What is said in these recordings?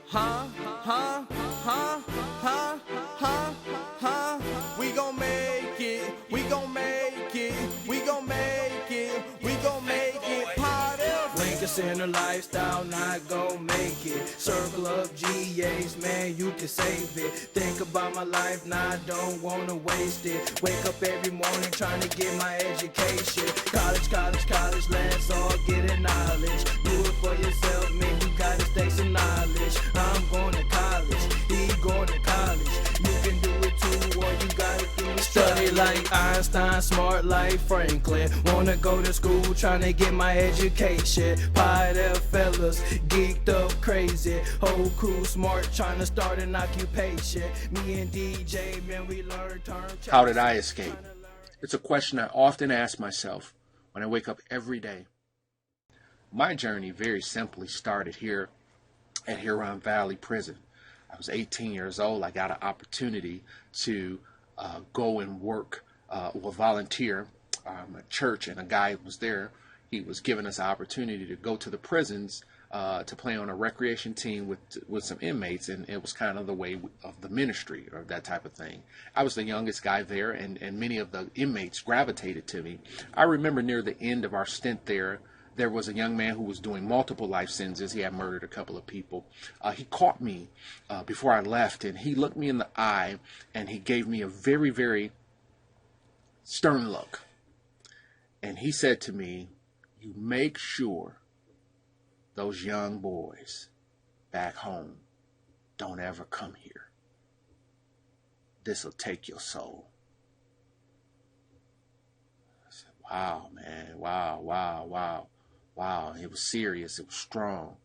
Huh? Huh? Huh? Huh? Huh? Huh? We gon' make it. We gon' make it. We gon' make it. We gon' make it. Party. Lincoln Center lifestyle, not gon' make it. Circle of GAs, man, you can save it. Think about my life, nah, I don't wanna waste it. Wake up every morning trying to get my education. College, college, college, let's all get in knowledge. Do it for yourself, man, you gotta stay some knowledge. I'm going to college, he going to college. You can do it too, all you gotta do is study like Einstein, smart like Franklin. Wanna go to school, trying to get my education. Pie there fellas, geeked up crazy. Whole crew smart, trying to start an occupation. Me and DJ, man, we learn term. How did I escape? It's a question I often ask myself when I wake up every day. My journey very simply started here at Huron Valley Prison. I was 18 years old. I got an opportunity to go and work or volunteer a church, and a guy was there. He was giving us an opportunity to go to the prisons to play on a recreation team with some inmates, and it was kind of the way of the ministry or that type of thing. I was the youngest guy there, and many of the inmates gravitated to me. I remember near the end of our stint there was a young man who was doing multiple life sentences. He had murdered a couple of people. He caught me before I left, and he looked me in the eye, and he gave me a very, very stern look. And he said to me, "You make sure those young boys back home don't ever come here. This'll take your soul." I said, wow, man, wow, wow, wow. Wow, it was serious. It was strong.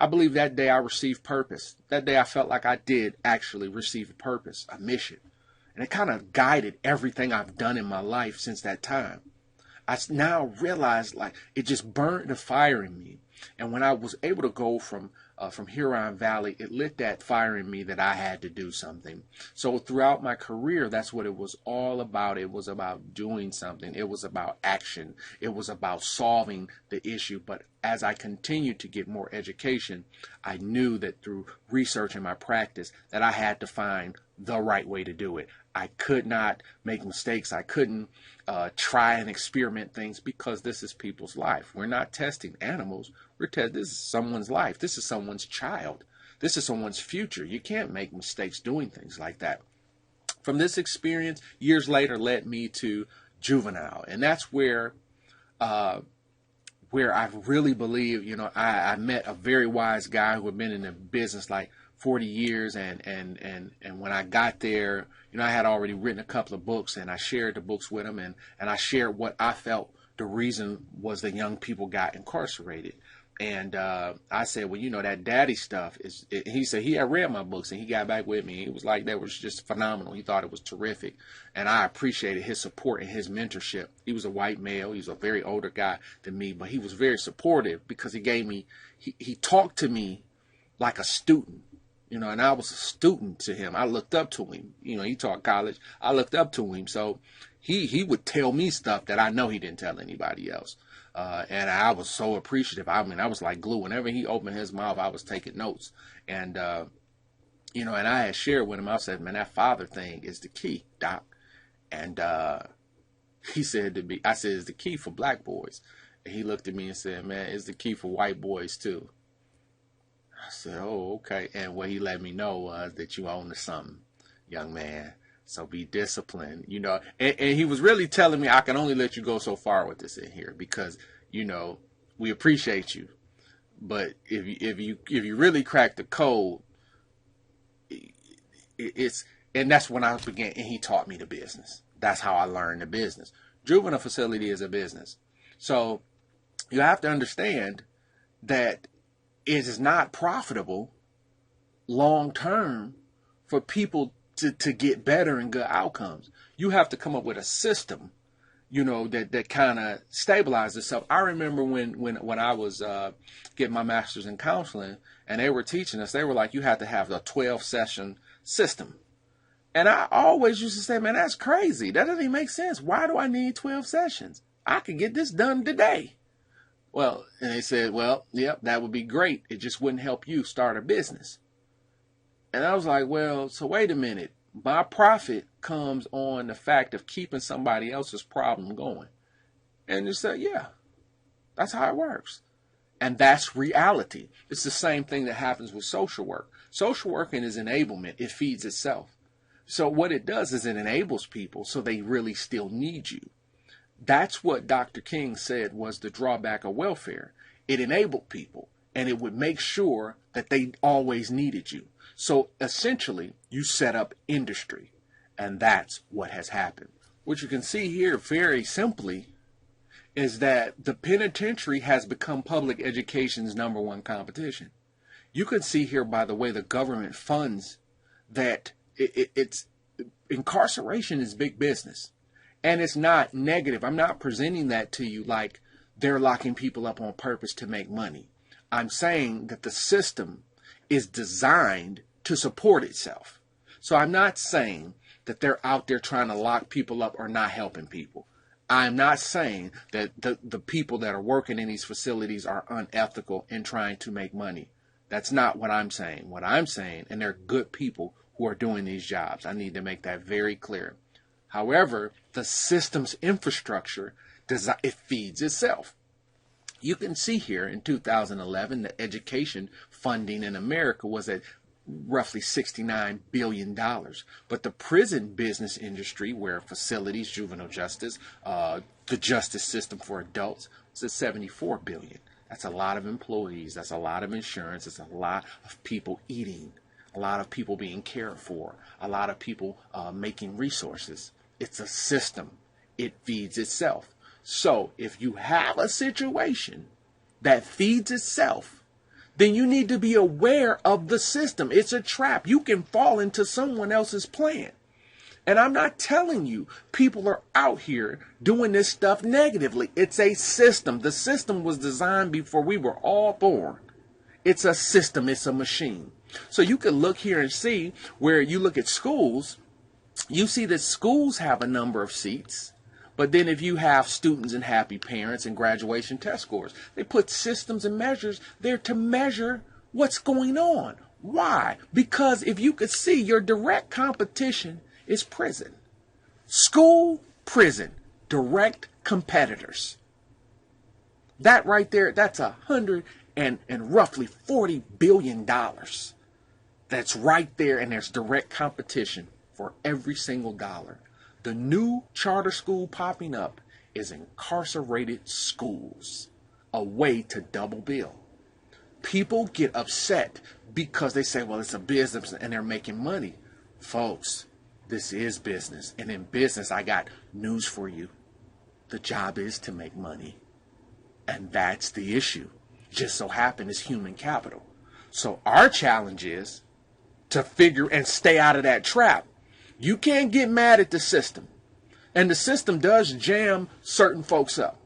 I believe that day I received purpose. That day I felt like I did actually receive a purpose, a mission. And it kind of guided everything I've done in my life since that time. I now realized like it just burned the fire in me. And when I was able to go from Huron Valley, it lit that fire in me that I had to do something. So throughout my career, that's what it was all about. It was about doing something. It was about action. It was about solving the issue. But as I continued to get more education, I knew that through research and my practice that I had to find the right way to do it. I could not make mistakes. I couldn't try and experiment things because this is people's life. We're not testing animals. This is someone's life. This is someone's child. This is someone's future. You can't make mistakes doing things like that. From this experience, years later, led me to juvenile, and that's where I really believe, I met a very wise guy who had been in the business like 40 years, and when I got there, I had already written a couple of books, and I shared the books with him, and I shared what I felt the reason was that young people got incarcerated. And I said, well, that daddy stuff he said he had read my books, and he got back with me. He was like, that was just phenomenal. He thought it was terrific. And I appreciated his support and his mentorship. He was a white male. He was a very older guy than me, but he was very supportive because he talked to me like a student, and I was a student to him. I looked up to him. He taught college. I looked up to him. So he would tell me stuff that I know he didn't tell anybody else. And I was so appreciative. I mean, I was like glue. Whenever he opened his mouth, I was taking notes. And, and I had shared with him, I said, man, that father thing is the key, Doc. And he said to me, I said, it's the key for black boys. And he looked at me and said, man, it's the key for white boys too. I said, oh, okay. And what he let me know was that you own to something, young man. So be disciplined, and he was really telling me I can only let you go so far with this in here because, we appreciate you. But if you really crack the code, and that's when I began, and he taught me the business. That's how I learned the business. Juvenile facility is a business. So you have to understand that it is not profitable long term for people to get better and good outcomes. You have to come up with a system, that kind of stabilizes itself. I remember when I was getting my master's in counseling, and they were teaching us, they were like, you have to have a 12-session system. And I always used to say, man, that's crazy. That doesn't even make sense. Why do I need 12 sessions? I could get this done today. Well, and they said, well, yep, that would be great. It just wouldn't help you start a business. And I was like, well, so wait a minute. My profit comes on the fact of keeping somebody else's problem going. And you said, yeah, that's how it works. And that's reality. It's the same thing that happens with social work. Social working is enablement. It feeds itself. So what it does is it enables people so they really still need you. That's what Dr. King said was the drawback of welfare. It enabled people, and it would make sure that they always needed you. So essentially, you set up industry, and that's what has happened. What you can see here very simply is that the penitentiary has become public education's #1 competition. You can see here by the way the government funds that it's incarceration is big business. And it's not negative. I'm not presenting that to you like they're locking people up on purpose to make money. I'm saying that the system is designed to support itself. So I'm not saying that they're out there trying to lock people up or not helping people. I'm not saying that the people that are working in these facilities are unethical and trying to make money. That's not what I'm saying. What I'm saying, and they're good people who are doing these jobs. I need to make that very clear. However, the system's infrastructure, it feeds itself. You can see here in 2011, the education funding in America was at roughly $69 billion. But the prison business industry, where facilities, juvenile justice, the justice system for adults, was at $74 billion. That's a lot of employees. That's a lot of insurance. It's a lot of people eating, a lot of people being cared for, a lot of people making resources. It's a system. It feeds itself. So if you have a situation that feeds itself, then you need to be aware of the system. It's a trap. You can fall into someone else's plan. And I'm not telling you people are out here doing this stuff negatively. It's a system. The system was designed before we were all born. It's a system. It's a machine. So you can look here and see where you look at schools. You see that schools have a number of seats, but then if you have students and happy parents and graduation test scores, they put systems and measures there to measure what's going on. Why? Because if you could see, your direct competition is prison. School, prison, direct competitors. That right there, that's $100 and roughly $40 billion. That's right there, and there's direct competition for every single dollar. The new charter school popping up is incarcerated schools, a way to double bill. People get upset because they say, well, it's a business and they're making money. Folks, this is business. And in business, I got news for you. The job is to make money. And that's the issue. Just so happen it's human capital. So our challenge is to figure and stay out of that trap. You can't get mad at the system. And the system does jam certain folks up.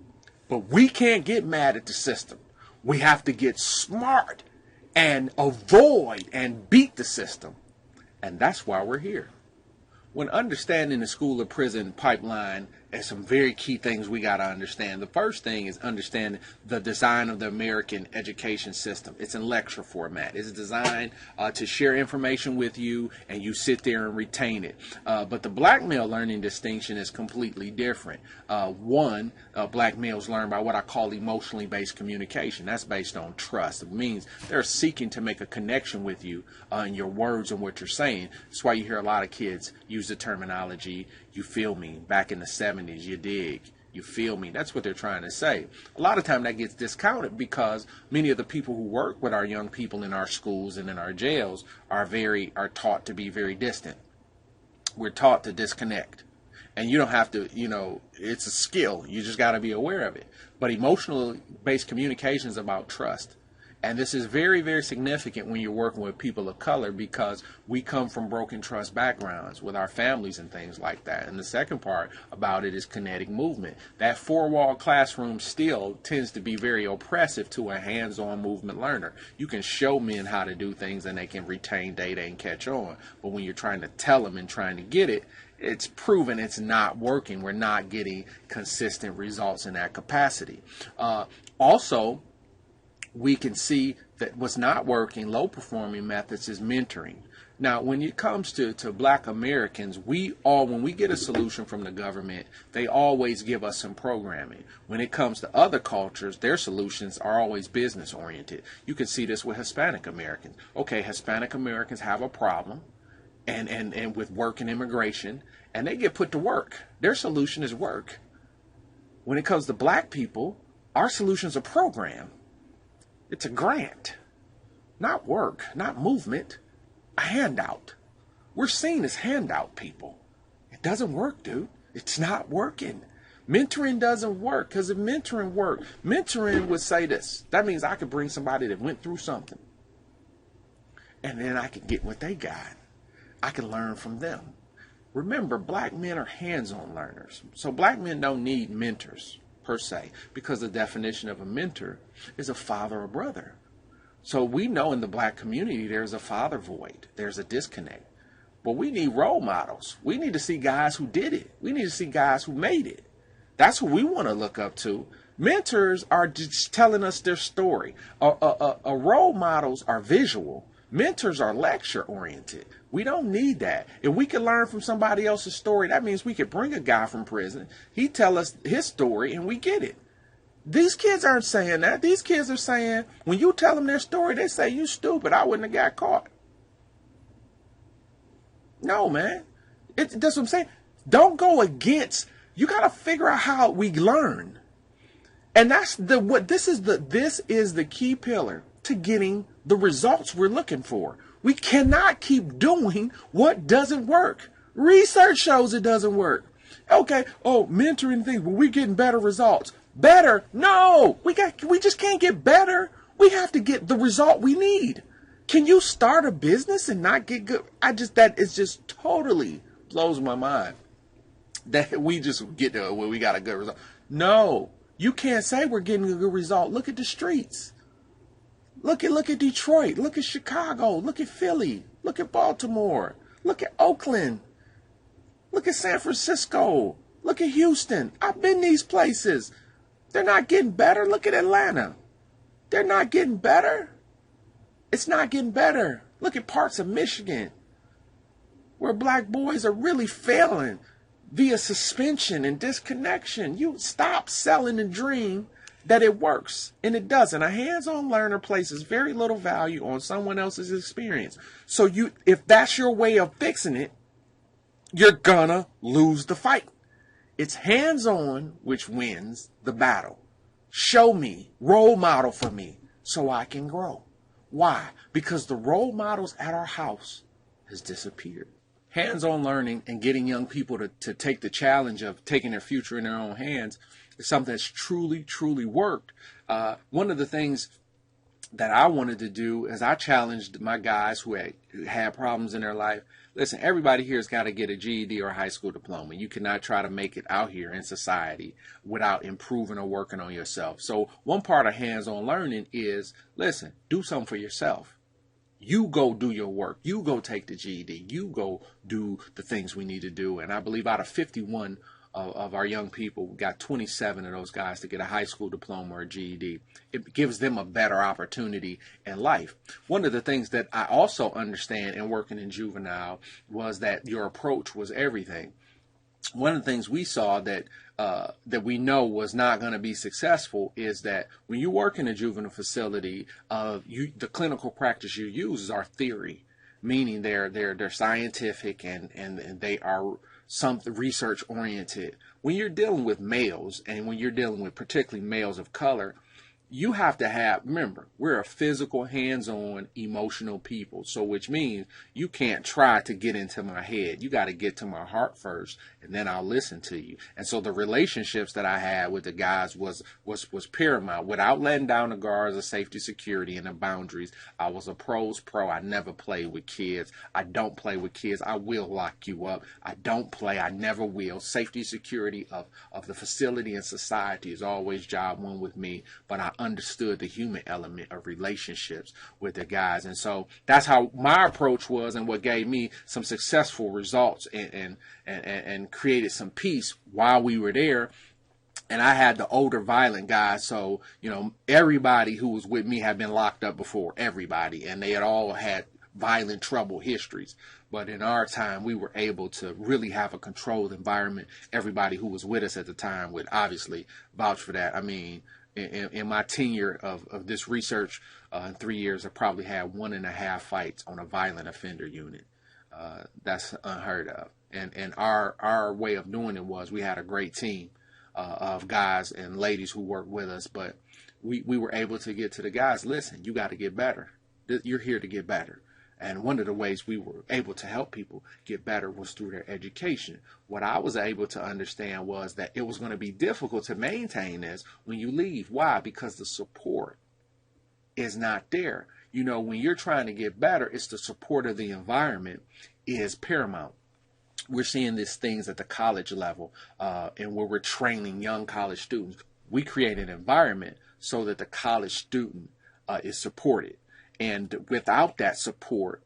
But we can't get mad at the system. We have to get smart and avoid and beat the system. And that's why we're here. When understanding the school of prison pipeline, there's some very key things we got to understand. The first thing is understanding the design of the American education system. It's in lecture format. It's designed to share information with you, and you sit there and retain it. But the black male learning distinction is completely different. Black males learn by what I call emotionally based communication. That's based on trust. It means they're seeking to make a connection with you in your words and what you're saying. That's why you hear a lot of kids use the terminology, you feel me, back in the 70s, you dig, you feel me. That's what they're trying to say. A lot of time that gets discounted because many of the people who work with our young people in our schools and in our jails are taught to be very distant. We're taught to disconnect. And you don't have to, it's a skill. You just got to be aware of it. But emotionally based communication is about trust. And this is very, very significant when you're working with people of color because we come from broken trust backgrounds with our families and things like that. And the second part about it is kinetic movement. That four-wall classroom still tends to be very oppressive to a hands-on movement learner. You can show men how to do things and they can retain data and catch on. But when you're trying to tell them and trying to get it, it's proven it's not working. We're not getting consistent results in that capacity. Also, we can see that was not working, low performing methods, is mentoring. Now, when it comes to black Americans, when we get a solution from the government, they always give us some programming. When it comes to other cultures, their solutions are always business oriented. You can see this with Hispanic Americans. Okay, Hispanic Americans have a problem and with work and immigration, and they get put to work. Their solution is work. When it comes to black people, our solution is a program. It's a grant, not work, not movement. A handout. We're seen as handout people. It doesn't work, dude. It's not working. Mentoring doesn't work, because if mentoring worked, mentoring would say this. That means I could bring somebody that went through something, and then I could get what they got. I can learn from them. Remember, black men are hands-on learners. So black men don't need mentors per se, because the definition of a mentor is a father or brother. So we know in the black community there's a father void. There's a disconnect. But we need role models. We need to see guys who did it. We need to see guys who made it. That's who we want to look up to. Mentors are just telling us their story. Role models are visual. Mentors are lecture oriented. We don't need that. If we can learn from somebody else's story, that means we could bring a guy from prison. He tell us his story and we get it. These kids aren't saying that. These kids are saying, when you tell them their story, they say, you stupid, I wouldn't have got caught. No, man. That's what I'm saying. Don't go against. You got to figure out how we learn. And this is the key pillar to getting the results we're looking for. We cannot keep doing what doesn't work. Research shows it doesn't work. Okay, mentoring things, but we're getting better results. Better? No, we just can't get better. We have to get the result we need. Can you start a business and not get good? That is just totally blows my mind that we just get to where we got a good result. No, you can't say we're getting a good result. Look at the streets. Look at Detroit. Look at Chicago. Look at Philly. Look at Baltimore. Look at Oakland. Look at San Francisco. Look at Houston. I've been these places. They're not getting better. Look at Atlanta. They're not getting better. It's not getting better. Look at parts of Michigan where black boys are really failing via suspension and disconnection. You stop selling the dream that it works, and it doesn't. A hands-on learner places very little value on someone else's experience. So if that's your way of fixing it, you're gonna lose the fight. It's hands-on which wins the battle. Show me, role model for me, so I can grow. Why? Because the role models at our house has disappeared. Hands-on learning and getting young people to take the challenge of taking their future in their own hands is something that's truly, truly worked. One of the things that I wanted to do is I challenged my guys who had problems in their life. Listen, everybody here has got to get a GED or a high school diploma. You cannot try to make it out here in society without improving or working on yourself. So one part of hands-on learning is, listen, do something for yourself. You go do your work. You go take the GED. You go do the things we need to do. And I believe out of 51 of our young people, we got 27 of those guys to get a high school diploma or a GED. It gives them a better opportunity in life. One of the things that I also understand in working in juvenile was that your approach was everything. One of the things we saw that we know was not going to be successful is that when you work in a juvenile facility, the clinical practice you use is our theory, meaning they're scientific and they are some research oriented. When you're dealing with males and when you're dealing with particularly males of color, you have to remember, we're a physical, hands-on, emotional people. So which means you can't try to get into my head. You got to get to my heart first, and then I'll listen to you. And so the relationships that I had with the guys was paramount. Without letting down the guards of safety, security, and the boundaries, I was a pro's pro. I never played with kids. I don't play with kids. I will lock you up. I don't play. I never will. Safety, security of the facility and society is always job one with me. But I understood the human element of relationships with the guys. And so that's how my approach was, and what gave me some successful results and created some peace while we were there. And I had the older violent guys, so everybody who was with me had been locked up before, everybody, and they had all had violent trouble histories. But in our time, we were able to really have a controlled environment. Everybody who was with us at the time would obviously vouch for that. I mean, in my tenure of this research, in 3 years, I probably had 1.5 fights on a violent offender unit. That's unheard of. And our way of doing it was we had a great team of guys and ladies who worked with us, but we were able to get to the guys, listen, you got to get better. You're here to get better. And one of the ways we were able to help people get better was through their education. What I was able to understand was that it was going to be difficult to maintain this when you leave. Why? Because the support is not there. When you're trying to get better, it's the support of the environment is paramount. We're seeing these things at the college level, and where we're training young college students. We create an environment so that the college student is supported. And without that support,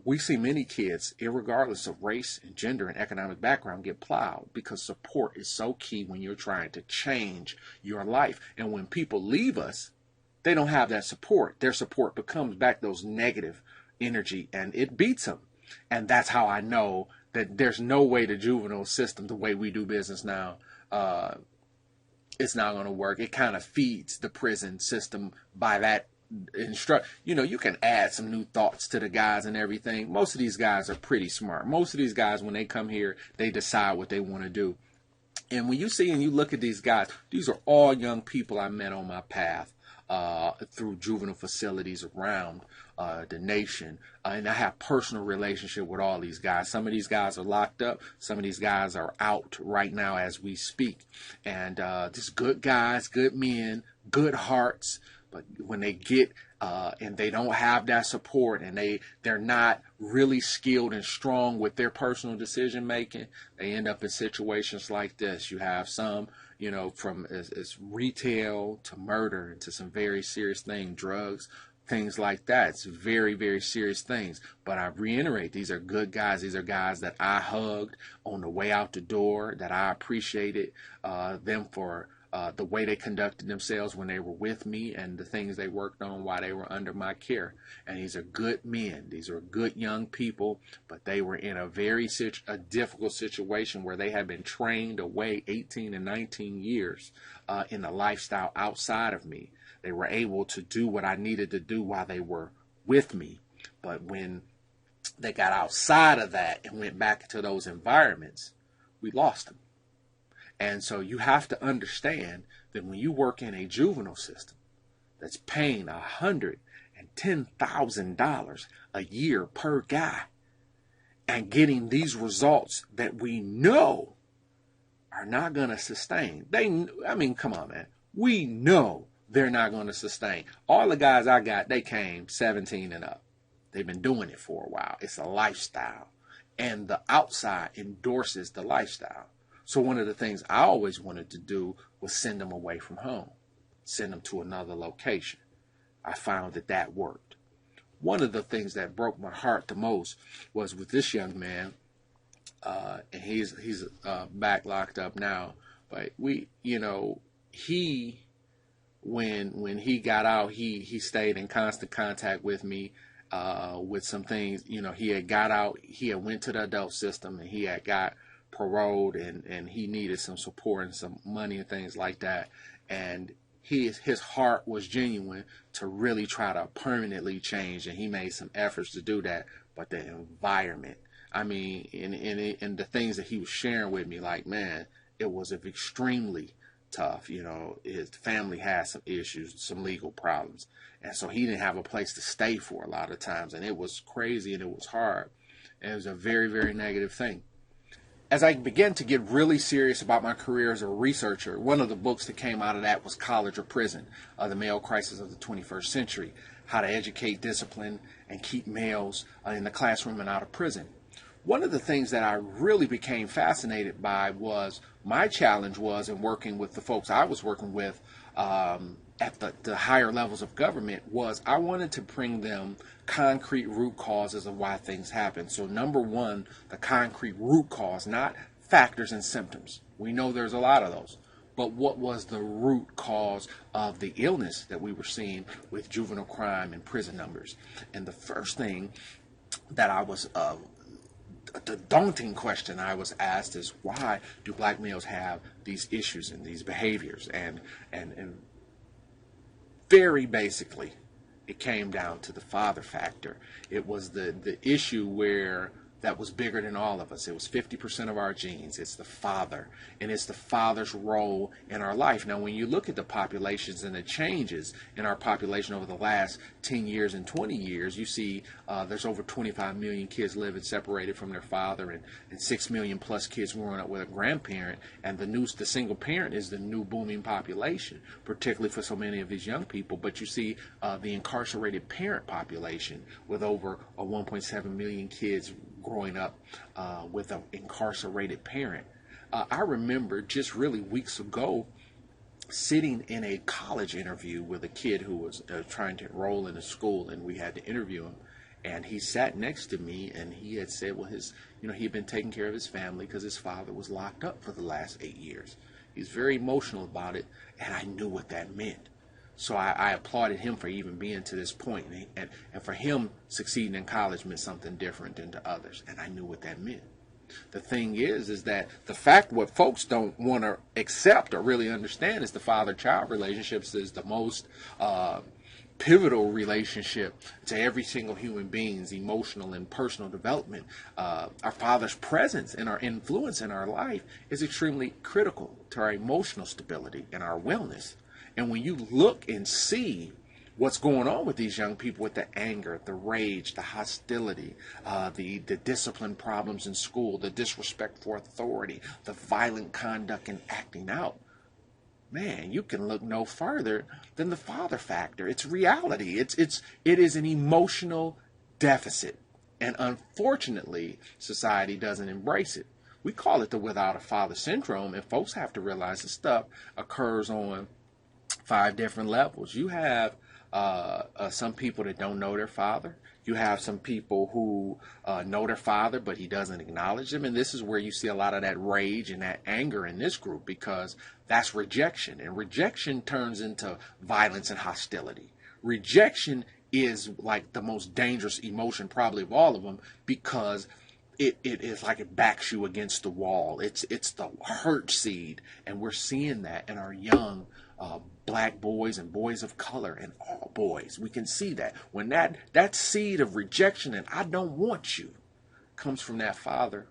we see many kids, irregardless of race and gender and economic background, get plowed, because support is so key when you're trying to change your life. And when people leave us, they don't have that support. Their support becomes back those negative energy, and it beats them. And that's how I know that there's no way the juvenile system, the way we do business now, it's not going to work. It kind of feeds the prison system by that you can add some new thoughts to the guys and everything. Most of these guys are pretty smart. Most of these guys, when they come here, they decide what they want to do. And when you see and you look at these guys, these are all young people I met on my path through juvenile facilities around the nation. And I have personal relationship with all these guys. Some of these guys are locked up. Some of these guys are out right now as we speak. And just good guys, good men, good hearts. But when they get and they don't have that support, and they're not really skilled and strong with their personal decision making, they end up in situations like this. You have some, from as retail to murder and to some very serious things, drugs, things like that. It's very, very serious things. But I reiterate, these are good guys. These are guys that I hugged on the way out the door, that I appreciated them for the way they conducted themselves when they were with me, and the things they worked on while they were under my care. And these are good men. These are good young people, but they were in a very difficult situation where they had been trained away 18 and 19 years in a lifestyle outside of me. They were able to do what I needed to do while they were with me. But when they got outside of that and went back into those environments, we lost them. And so you have to understand that when you work in a juvenile system that's paying $110,000 a year per guy and getting these results that we know are not going to sustain. Come on, man. We know they're not going to sustain. All the guys I got, they came 17 and up. They've been doing it for a while. It's a lifestyle. And the outside endorses the lifestyle. So one of the things I always wanted to do was send them away from home, send them to another location. I found that worked. One of the things that broke my heart the most was with this young man, and he's back locked up now. But when he got out, he stayed in constant contact with me with some things. He had got out, he had went to the adult system, and he had got paroled, and he needed some support and some money and things like that. And his heart was genuine to really try to permanently change, and he made some efforts to do that. But the environment, and the things that he was sharing with me, like, man, it was extremely tough. His family had some issues, some legal problems, and so he didn't have a place to stay for a lot of times, and it was crazy and it was hard, and it was a very, very negative thing. As I began to get really serious about my career as a researcher, one of the books that came out of that was College or Prison, The Male Crisis of the 21st Century, How to Educate, Discipline, and Keep Males in the Classroom and Out of Prison. One of the things that I really became fascinated by was my challenge was in working with the folks I was working with at the higher levels of government was I wanted to bring them concrete root causes of why things happen. So number one, the concrete root cause, not factors and symptoms. We know there's a lot of those. but what was the root cause of the illness that we were seeing with juvenile crime and prison numbers. And the first thing that I was the daunting question I was asked is, why do black males have these issues and these behaviors? And very basically, it came down to the father factor. It was the issue where that was bigger than all of us. It was 50% of our genes. It's the father, and it's the father's role in our life. Now, when you look at the populations and the changes in our population over the last 10 years and 20 years, you see there's over 25 million kids living separated from their father, and 6 million plus kids growing up with a grandparent. And the single parent is the new booming population, particularly for so many of these young people. But you see the incarcerated parent population with over 1.7 million kids growing up with an incarcerated parent. I remember just really weeks ago sitting in a college interview with a kid who was trying to enroll in a school, and we had to interview him. And he sat next to me, and he had said, well, he'd been taking care of his family because his father was locked up for the last 8 years. He's very emotional about it, and I knew what that meant. So I applauded him for even being to this point. And for him, succeeding in college meant something different than to others. And I knew what that meant. The thing is that the fact what folks don't want to accept or really understand is the father-child relationships is the most pivotal relationship to every single human being's emotional and personal development. Our father's presence and our influence in our life is extremely critical to our emotional stability and our wellness. And when you look and see what's going on with these young people, with the anger, the rage, the hostility, the discipline problems in school, the disrespect for authority, the violent conduct and acting out, man, you can look no further than the father factor. It's reality. It is an emotional deficit. And unfortunately, society doesn't embrace it. We call it the without a father syndrome, and folks have to realize this stuff occurs on 5 different levels. You have some people that don't know their father. You have some people who know their father, but he doesn't acknowledge them. And this is where you see a lot of that rage and that anger in this group, because that's rejection. And rejection turns into violence and hostility. Rejection is like the most dangerous emotion probably of all of them, because it is like it backs you against the wall. It's the hurt seed. And we're seeing that in our young black boys and boys of color and all boys. We can see that when that seed of rejection and I don't want you comes from that father,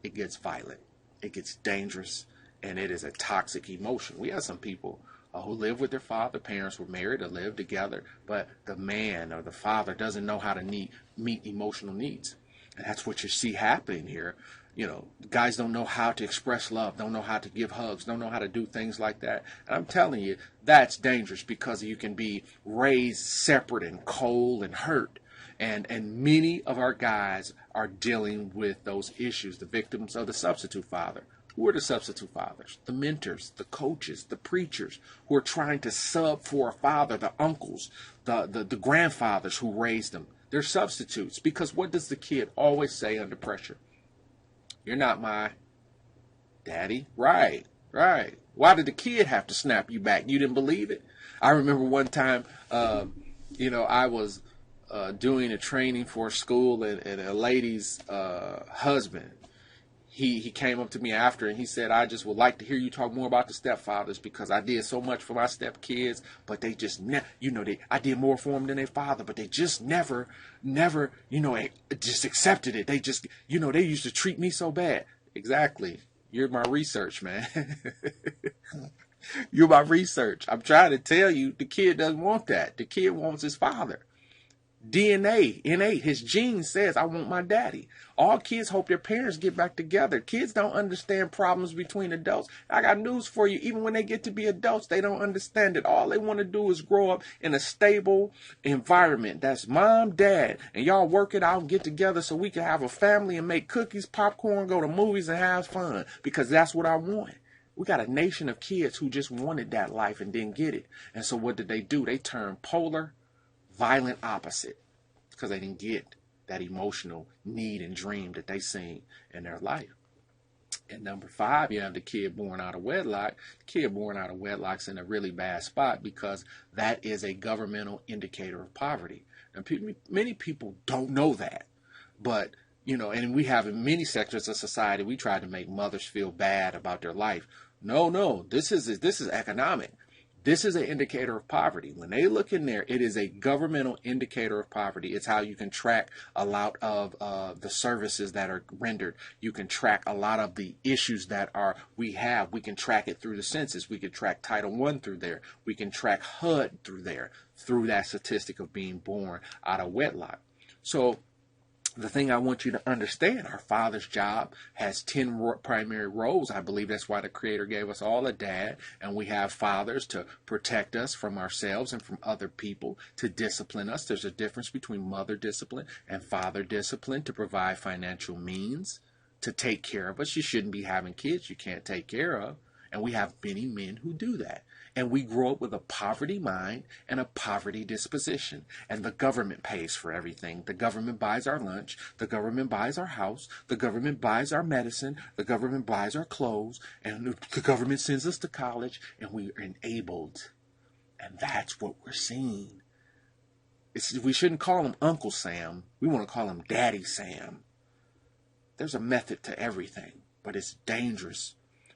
it gets violent, it gets dangerous, and it is a toxic emotion. We have some people who live with their father. Parents were married or lived together, but the man or the father doesn't know how to meet emotional needs. And that's what you see happening here. You know, guys don't know how to express love, don't know how to give hugs, don't know how to do things like that. And I'm telling you, that's dangerous, because you can be raised separate and cold and hurt. And many of our guys are dealing with those issues, the victims of the substitute father. Who are the substitute fathers? The mentors, the coaches, the preachers who are trying to sub for a father, the uncles, the grandfathers who raised them. They're substitutes, because what does the kid always say under pressure? You're not my daddy. Right. Why did the kid have to snap you back? You didn't believe it? I remember one time, I was doing a training for a school, and a lady's husband, he came up to me after, and he said, I just would like to hear you talk more about the stepfathers, because I did so much for my stepkids, but they just I did more for them than their father, but they just never, just accepted it. They just, they used to treat me so bad. Exactly. You're my research, man. You're my research. I'm trying to tell you, the kid doesn't want that. The kid wants his father. DNA, innate, his gene says, I want my daddy. All kids hope their parents get back together. Kids don't understand problems between adults. I got news for you. Even when they get to be adults, they don't understand it. All they want to do is grow up in a stable environment. That's mom, dad, and y'all work it out and get together so we can have a family and make cookies, popcorn, go to movies, and have fun, because that's what I want. We got a nation of kids who just wanted that life and didn't get it. And so what did they do? They turned polar, violent opposite, because they didn't get that emotional need and dream that they seen in their life. And number 5, you have the kid born out of wedlock. The kid born out of wedlock's in a really bad spot because that is a governmental indicator of poverty. And many people don't know that. But, you know, and we have in many sectors of society, we try to make mothers feel bad about their life. No, this is economic. This is an indicator of poverty. When they look in there, it is a governmental indicator of poverty. It's how you can track a lot of the services that are rendered. You can track a lot of the issues that we have. We can track it through the census. We can track Title I through there. We can track HUD through there, through that statistic of being born out of wedlock. So the thing I want you to understand, our father's job has 10 primary roles. I believe that's why the Creator gave us all a dad, and we have fathers to protect us from ourselves and from other people, to discipline us. There's a difference between mother discipline and father discipline, to provide financial means, to take care of us. You shouldn't be having kids you can't take care of. And we have many men who do that. And we grow up with a poverty mind and a poverty disposition. And the government pays for everything. The government buys our lunch. The government buys our house. The government buys our medicine. The government buys our clothes. And the government sends us to college. And we are enabled. And that's what we're seeing. We shouldn't call him Uncle Sam. We want to call him Daddy Sam. There's a method to everything. But it's dangerous.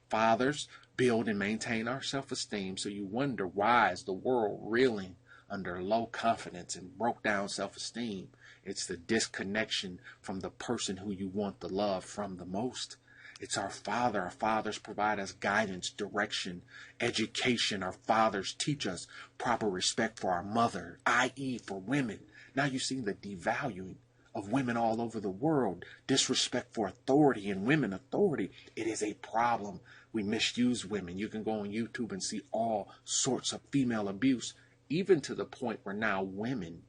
Fathers build and maintain our self-esteem, so you wonder, why is the world reeling under low confidence and broke down self-esteem? It's the disconnection from the person who you want the love from the most. It's our father. Our fathers provide us guidance, direction, education. Our fathers teach us proper respect for our mother, i.e. for women. Now you see the devaluing of women all over the world, disrespect for authority and women authority. It is a problem. We misuse women. You can go on YouTube and see all sorts of female abuse, even to the point where now women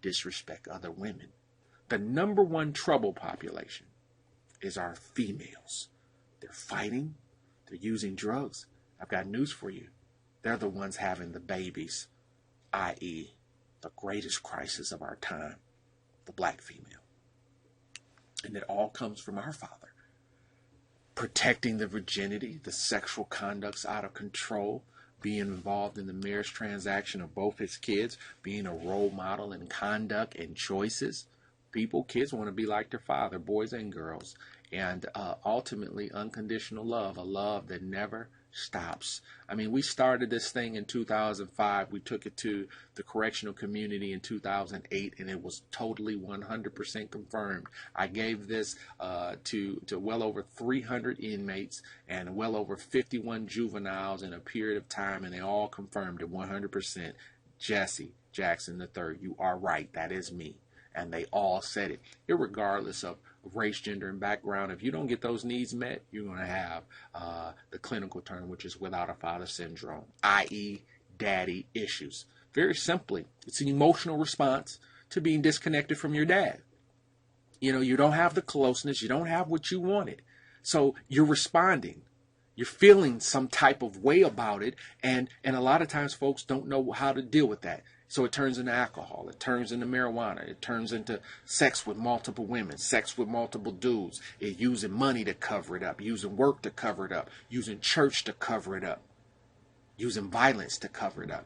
disrespect other women. The number one trouble population is our females. They're fighting. They're using drugs. I've got news for you. They're the ones having the babies, i.e. the greatest crisis of our time, the black female. And it all comes from our father. Protecting the virginity, the sexual conduct's out of control, being involved in the marriage transaction of both his kids, being a role model in conduct and choices. Kids want to be like their father, boys and girls. And ultimately, unconditional love, a love that never stops. I mean, we started this thing in 2005. We took it to the correctional community in 2008, and it was totally 100% confirmed. I gave this to well over 300 inmates and well over 51 juveniles in a period of time, and they all confirmed it 100%. Jesse Jackson III, you are right. That is me. And they all said it, irregardless of race, gender, and background. If you don't get those needs met, you're going to have the clinical term, which is without a father syndrome, i.e. daddy issues. Very simply, it's an emotional response to being disconnected from your dad. You know, you don't have the closeness. You don't have what you wanted. So you're responding. You're feeling some type of way about it. And a lot of times folks don't know how to deal with that. So it turns into alcohol, it turns into marijuana, it turns into sex with multiple women, sex with multiple dudes, it using money to cover it up, using work to cover it up, using church to cover it up, using violence to cover it up.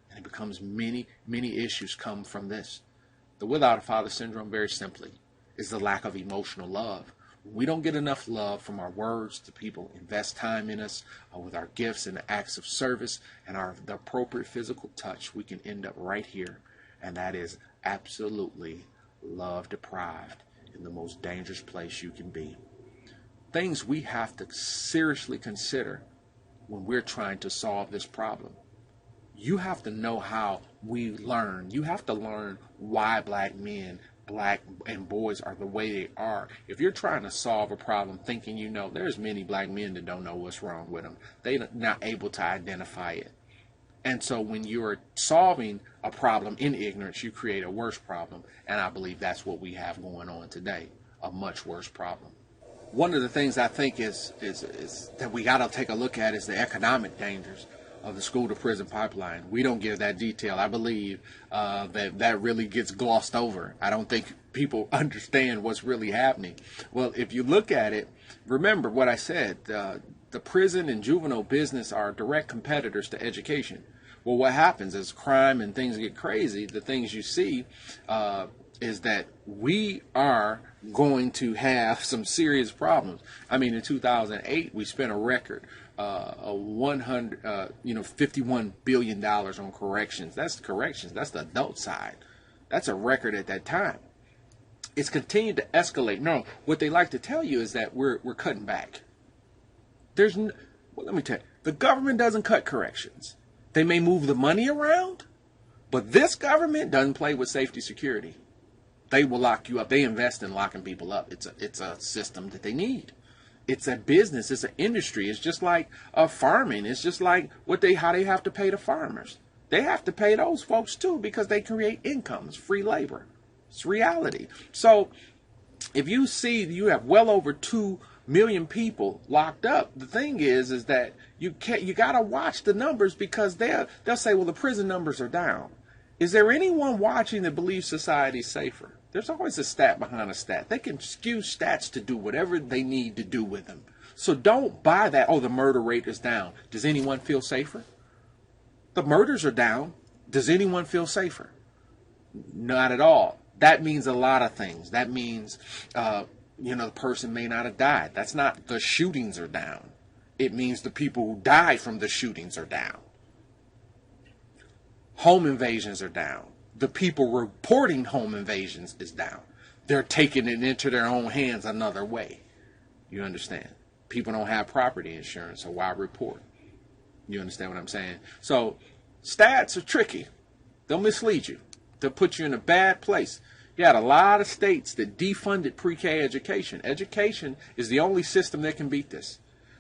And it becomes many issues come from this. The without a father syndrome, very simply, is the lack of emotional love. We don't get enough love from our words to people invest time in us with our gifts and the acts of service and the appropriate physical touch. We can end up right here, and that is absolutely love deprived in the most dangerous place you can be. Things we have to seriously consider when we're trying to solve this problem. You have to know how we learn. You have to learn why black men, black and boys are the way they are. If you're trying to solve a problem thinking you know, there's many black men that don't know what's wrong with them. They're not able to identify it. And so when you're solving a problem in ignorance, you create a worse problem. And I believe that's what we have going on today, a much worse problem. One of the things I think is that we got to take a look at is the economic dangers. of the school to prison pipeline. We don't give that detail. I believe that really gets glossed over. I don't think people understand what's really happening. Well, if you look at it, remember what I said. The prison and juvenile business are direct competitors to education. Well, what happens as crime and things get crazy, the things you see is that we are going to have some serious problems. I mean, in 2008, we spent a record $51 billion on corrections. That's the corrections. That's the adult side. That's a record at that time. It's continued to escalate. No, what they like to tell you is that we're cutting back. Well, let me tell you, the government doesn't cut corrections. They may move the money around, but this government doesn't play with safety security. They will lock you up. They invest in locking people up. It's a system that they need. It's a business. It's an industry. It's just like farming. It's just like how they have to pay the farmers. They have to pay those folks too because they create incomes, free labor. It's reality. So if you see you have well over 2 million people locked up, the thing is that you got to watch the numbers because they'll say, well, the prison numbers are down. Is there anyone watching that believes society's safer? There's always a stat behind a stat. They can skew stats to do whatever they need to do with them. So don't buy that, oh, the murder rate is down. Does anyone feel safer? The murders are down. Does anyone feel safer? Not at all. That means a lot of things. That means, the person may not have died. That's not the shootings are down. It means the people who died from the shootings are down. Home invasions are down. The people reporting home invasions is down. They're taking it into their own hands another way. You understand? People don't have property insurance, so why report? You understand what I'm saying? So stats are tricky. They'll mislead you. They'll put you in a bad place. You had a lot of states that defunded pre-K education. Education is the only system that can beat this.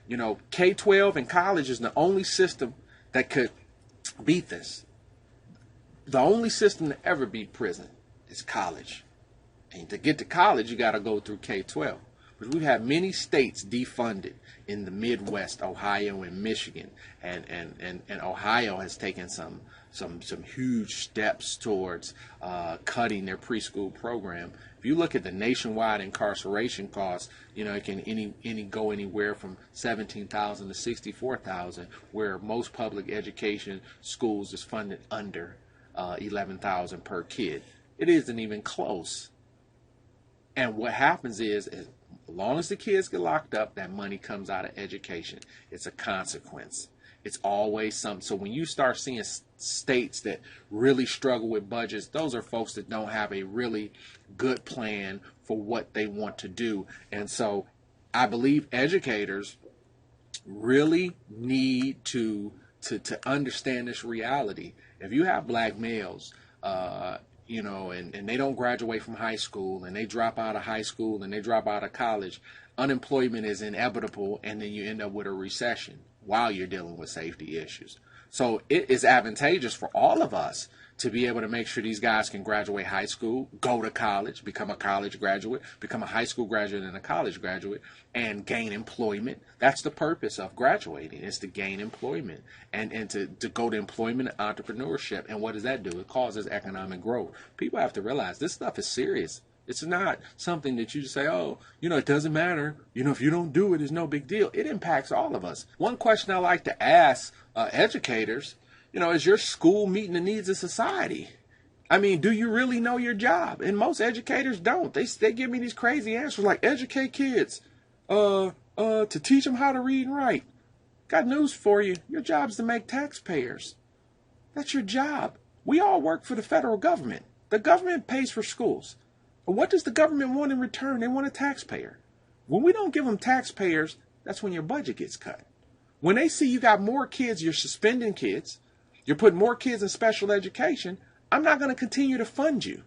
K-12 and college is the only system that could beat this. The only system to ever beat prison is college. And to get to college, you got to go through K-12. But we've had many states defunded in the Midwest, Ohio and Michigan. And Ohio has taken some huge steps towards cutting their preschool program. If you look at the nationwide incarceration costs, it can go anywhere from $17,000 to $64,000, where most public education schools is funded under $11,000 per kid. It isn't even close. And what happens is as long as the kids get locked up, that money comes out of education. It's a consequence. It's always something. So when you start seeing states that really struggle with budgets, those are folks that don't have a really good plan for what they want to do. And so I believe educators really need to understand this reality. If you have black males, and they don't graduate from high school, and they drop out of high school, and they drop out of college, unemployment is inevitable, and then you end up with a recession while you're dealing with safety issues. So it is advantageous for all of us to be able to make sure these guys can graduate high school, go to college, become a college graduate, become a high school graduate and a college graduate, and gain employment. That's the purpose of graduating, is to gain employment and to go to employment and entrepreneurship. And what does that do? It causes economic growth. People have to realize this stuff is serious. It's not something that you just say, oh, it doesn't matter. If you don't do it, it's no big deal. It impacts all of us. One question I like to ask educators, is your school meeting the needs of society? I mean, do you really know your job? And most educators don't. They give me these crazy answers like educate kids, to teach them how to read and write. Got news for you. Your job is to make taxpayers. That's your job. We all work for the federal government. The government pays for schools. But what does the government want in return? They want a taxpayer. When we don't give them taxpayers, that's when your budget gets cut. When they see you got more kids, you're suspending kids, you're putting more kids in special education, I'm not going to continue to fund you.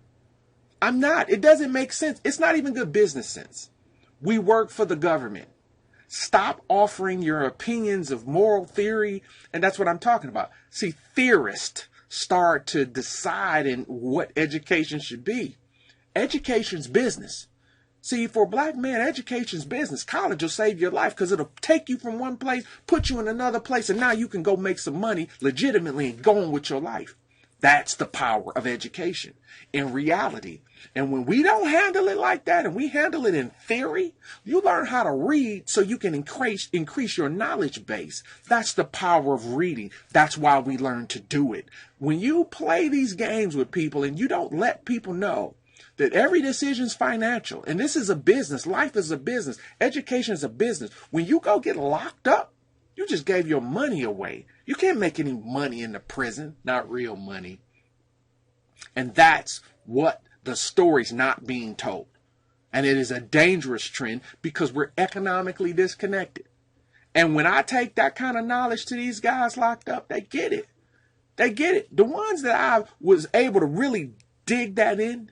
I'm not. It doesn't make sense. It's not even good business sense. We work for the government. Stop offering your opinions of moral theory. And that's what I'm talking about. See, theorists start to decide in what education should be. Education's business. See, for a black man, education's business. College will save your life because it'll take you from one place, put you in another place, and now you can go make some money legitimately and go on with your life. That's the power of education in reality. And when we don't handle it like that and we handle it in theory, you learn how to read so you can increase your knowledge base. That's the power of reading. That's why we learn to do it. When you play these games with people and you don't let people know that every decision is financial, and this is a business, life is a business, education is a business. When you go get locked up, you just gave your money away. You can't make any money in the prison, not real money. And that's what the story's not being told. And it is a dangerous trend because we're economically disconnected. And when I take that kind of knowledge to these guys locked up, they get it. They get it. The ones that I was able to really dig that in,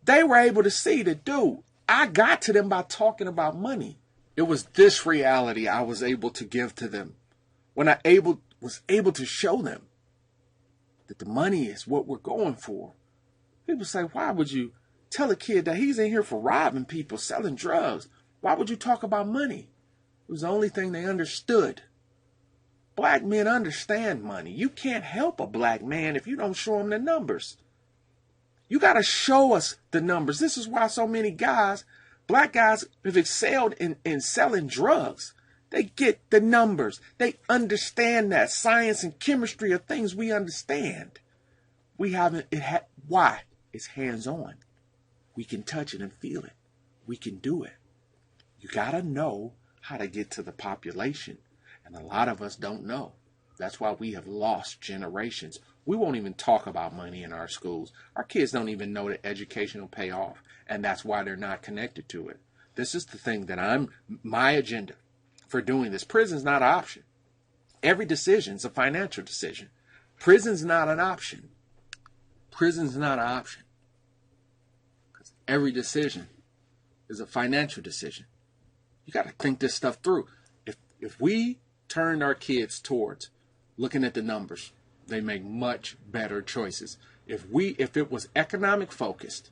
they were able to see that, dude, I got to them by talking about money. It was this reality I was able to give to them when I was able to show them that the money is what we're going for. People say, why would you tell a kid that he's in here for robbing people, selling drugs? Why would you talk about money? It was the only thing they understood. Black men understand money. You can't help a black man if you don't show him the numbers. You got to show us the numbers. This is why so many guys, black guys, have excelled in selling drugs. They get the numbers. They understand that science and chemistry are things we understand. We haven't, why? It's hands-on. We can touch it and feel it. We can do it. You got to know how to get to the population. And a lot of us don't know. That's why we have lost generations. We won't even talk about money in our schools. Our kids don't even know that education will pay off. And that's why they're not connected to it. This is the thing that my agenda for doing this. Prison's not an option. Every decision's a financial decision. Prison's not an option. Prison's not an option. Because every decision is a financial decision. You got to think this stuff through. If we turned our kids towards looking at the numbers, they make much better choices. If it was economic focused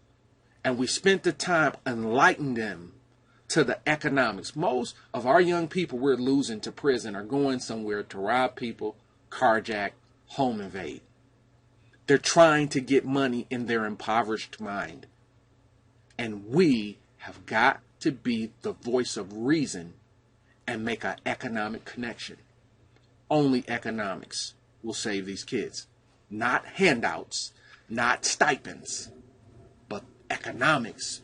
and we spent the time enlightening them to the economics, most of our young people we're losing to prison are going somewhere to rob people, carjack, home invade. They're trying to get money in their impoverished mind. And we have got to be the voice of reason and make an economic connection. Only economics will save these kids. Not handouts, not stipends, but economics,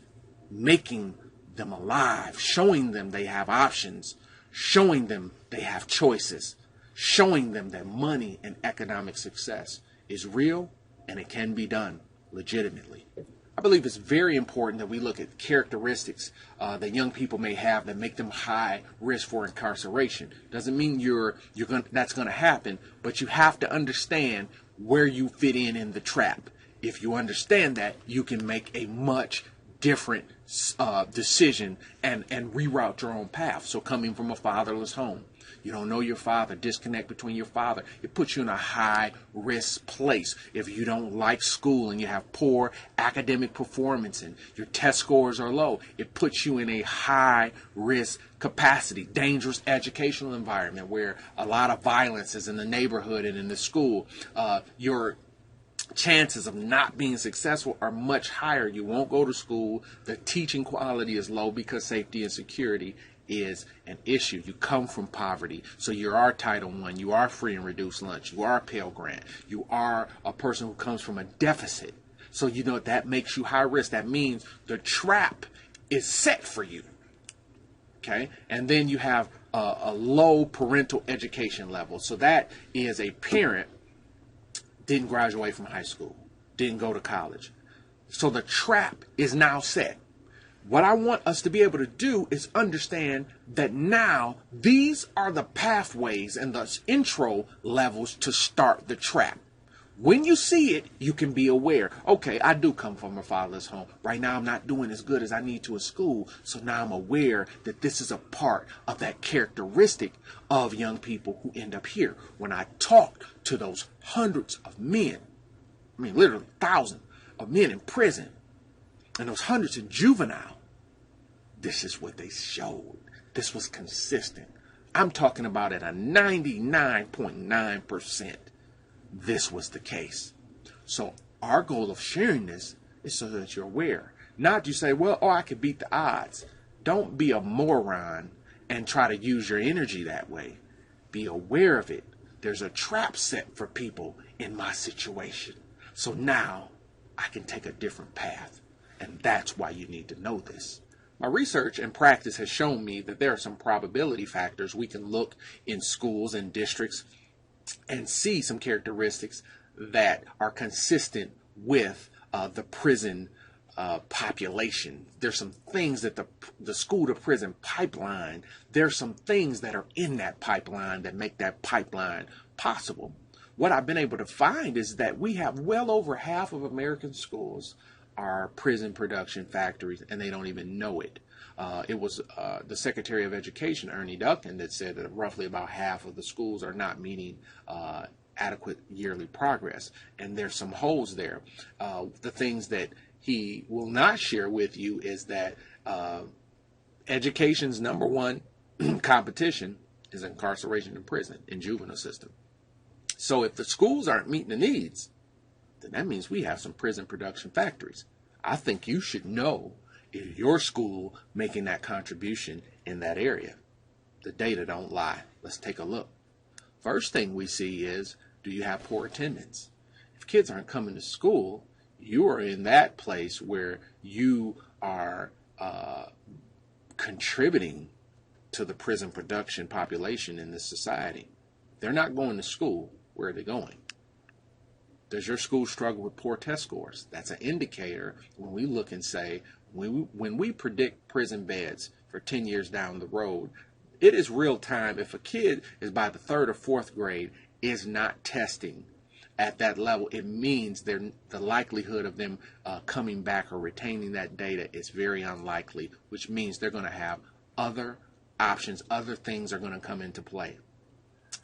making them alive, showing them they have options, showing them they have choices, showing them that money and economic success is real and it can be done legitimately. I believe it's very important that we look at characteristics that young people may have that make them high risk for incarceration. Doesn't mean that's going to happen, but you have to understand where you fit in the trap. If you understand that, you can make a much different decision and reroute your own path. So coming from a fatherless home, you don't know your father, disconnect between your father. It puts you in a high risk place. If you don't like school and you have poor academic performance and your test scores are low, it puts you in a high risk capacity, dangerous educational environment where a lot of violence is in the neighborhood and in the school. Your chances of not being successful are much higher. You won't go to school. The teaching quality is low because safety and security is an issue. You come from poverty, so you are Title I, you are free and reduced lunch, you are a Pell Grant, you are a person who comes from a deficit. So you know that makes you high risk. That means the trap is set for you. Okay, and then you have a low parental education level. So that is a parent didn't graduate from high school, didn't go to college. So the trap is now set. What I want us to be able to do is understand that now these are the pathways and the intro levels to start the trap. When you see it, you can be aware. Okay, I do come from a fatherless home. Right now, I'm not doing as good as I need to in school. So now I'm aware that this is a part of that characteristic of young people who end up here. When I talk to those hundreds of men, I mean, literally thousands of men in prison, and those hundreds in juvenile, This is what they showed. This was consistent. I'm talking about at a 99.9%. This was the case. So our goal of sharing this is so that you're aware. Not you say, well, I could beat the odds. Don't be a moron and try to use your energy that way. Be aware of it. There's a trap set for people in my situation. So now I can take a different path. And that's why you need to know this. My research and practice has shown me that there are some probability factors we can look in schools and districts and see some characteristics that are consistent with the prison population. There's some things that the school to prison pipeline, there's some things that are in that pipeline that make that pipeline possible. What I've been able to find is that we have well over half of American schools are prison production factories, and they don't even know it. It was the Secretary of Education, Ernie Duncan, that said that roughly about half of the schools are not meeting adequate yearly progress, and there's some holes there. The things that he will not share with you is that education's number one competition is incarceration in prison, in juvenile system. So if the schools aren't meeting the needs, then that means we have some prison production factories. I think you should know if your school making that contribution in that area. The data don't lie. Let's take a look. First thing we see is, do you have poor attendance? If kids aren't coming to school, you are in that place where you are contributing to the prison production population in this society. They're not going to school. Where are they going? Does your school struggle with poor test scores? That's an indicator when we look and say, when we predict prison beds for 10 years down the road, it is real time. If a kid is by the 3rd or 4th grade is not testing at that level, it means the likelihood of them coming back or retaining that data is very unlikely, which means they're going to have other options, other things are going to come into play.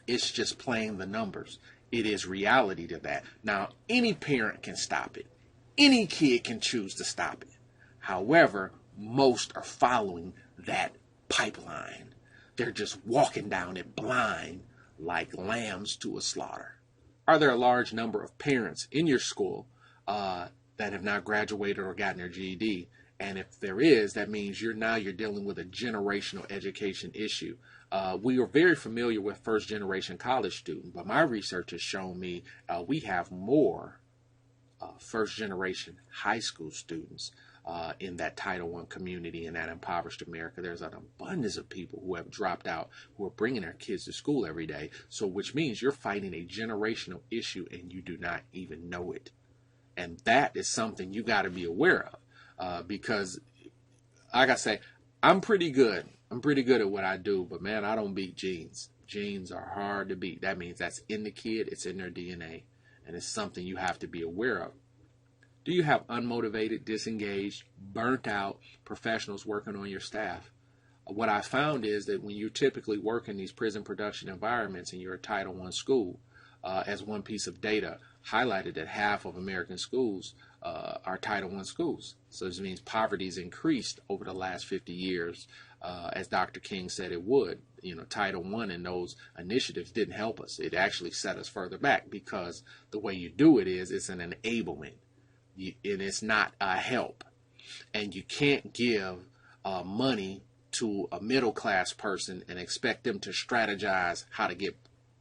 It's just playing the numbers. It is reality to that. Now, any parent can stop it. Any kid can choose to stop it. However, most are following that pipeline. They're just walking down it blind like lambs to a slaughter. Are there a large number of parents in your school that have not graduated or gotten their GED? And if there is, that means you're dealing with a generational education issue. We are very familiar with first generation college students, but my research has shown me we have more first generation high school students in that Title I community in that impoverished America. There's an abundance of people who have dropped out, who are bringing their kids to school every day. So which means you're fighting a generational issue and you do not even know it. And that is something you got to be aware of. Because, like I say, I'm pretty good. I'm pretty good at what I do, but man, I don't beat genes. Genes are hard to beat. That means that's in the kid, it's in their DNA, and it's something you have to be aware of. Do you have unmotivated, disengaged, burnt out professionals working on your staff? What I found is that when you typically work in these prison production environments and you're a Title I school, as one piece of data highlighted that half of American schools are Title I schools. So this means poverty's increased over the last 50 years, as Dr. King said it would. Title I and those initiatives didn't help us. It actually set us further back because the way you do it is it's an enablement, and it's not a help. And you can't give money to a middle class person and expect them to strategize how to get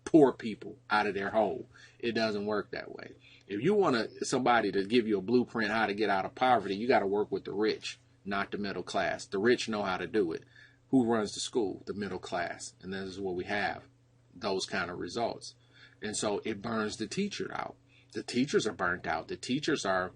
poor people out of their hole. It doesn't work that way. If you want somebody to give you a blueprint how to get out of poverty, you got to work with the rich, not the middle class. The rich know how to do it. Who runs the school? The middle class. And this is what we have, those kind of results. And so it burns the teacher out. The teachers are burnt out. The teachers are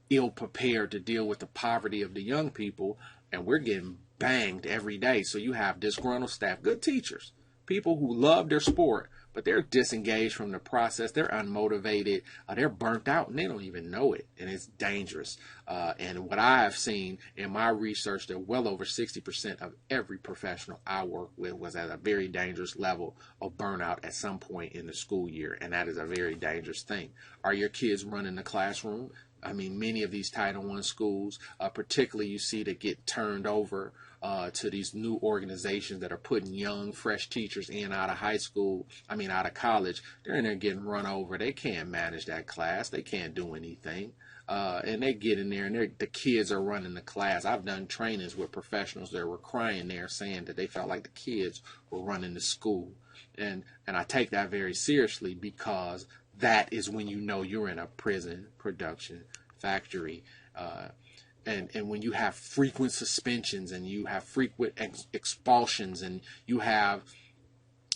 ill prepared to deal with the poverty of the young people, and we're getting banged every day. So you have disgruntled staff, good teachers, people who love their sport, but they're disengaged from the process. They're unmotivated. They're burnt out, and they don't even know it, and it's dangerous. And what I have seen in my research, that well over 60% of every professional I work with was at a very dangerous level of burnout at some point in the school year, and that is a very dangerous thing. Are your kids running the classroom? I mean, many of these Title I schools, particularly you see that get turned over to these new organizations that are putting young, fresh teachers in out of out of college. They're in there getting run over. They can't manage that class. They can't do anything. And they get in there and the kids are running the class. I've done trainings with professionals that were crying there saying that they felt like the kids were running the school. And I take that very seriously, because that is when you know you're in a prison production factory. And when you have frequent suspensions and you have frequent expulsions and you have,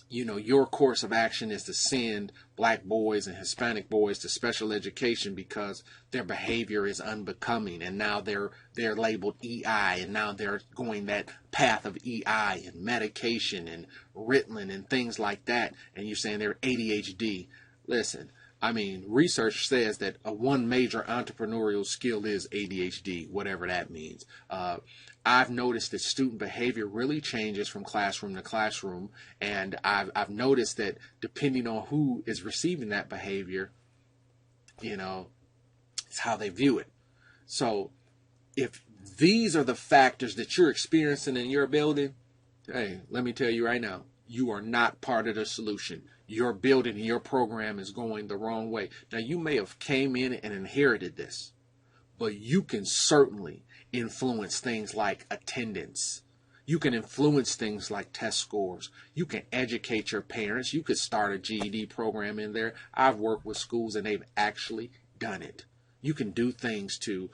your course of action is to send black boys and Hispanic boys to special education because their behavior is unbecoming, and now they're labeled EI, and now they're going that path of EI and medication and Ritalin and things like that, and you're saying they're ADHD. Listen, I mean, research says that one major entrepreneurial skill is ADHD, whatever that means. I've noticed that student behavior really changes from classroom to classroom, and I've noticed that depending on who is receiving that behavior, it's how they view it. So if these are the factors that you're experiencing in your building, hey, let me tell you right now, you are not part of the solution. Your building and your program is going the wrong way. Now, you may have came in and inherited this, but you can certainly influence things like attendance. You can influence things like test scores. You can educate your parents. You could start a GED program in there. I've worked with schools and they've actually done it. You can do things to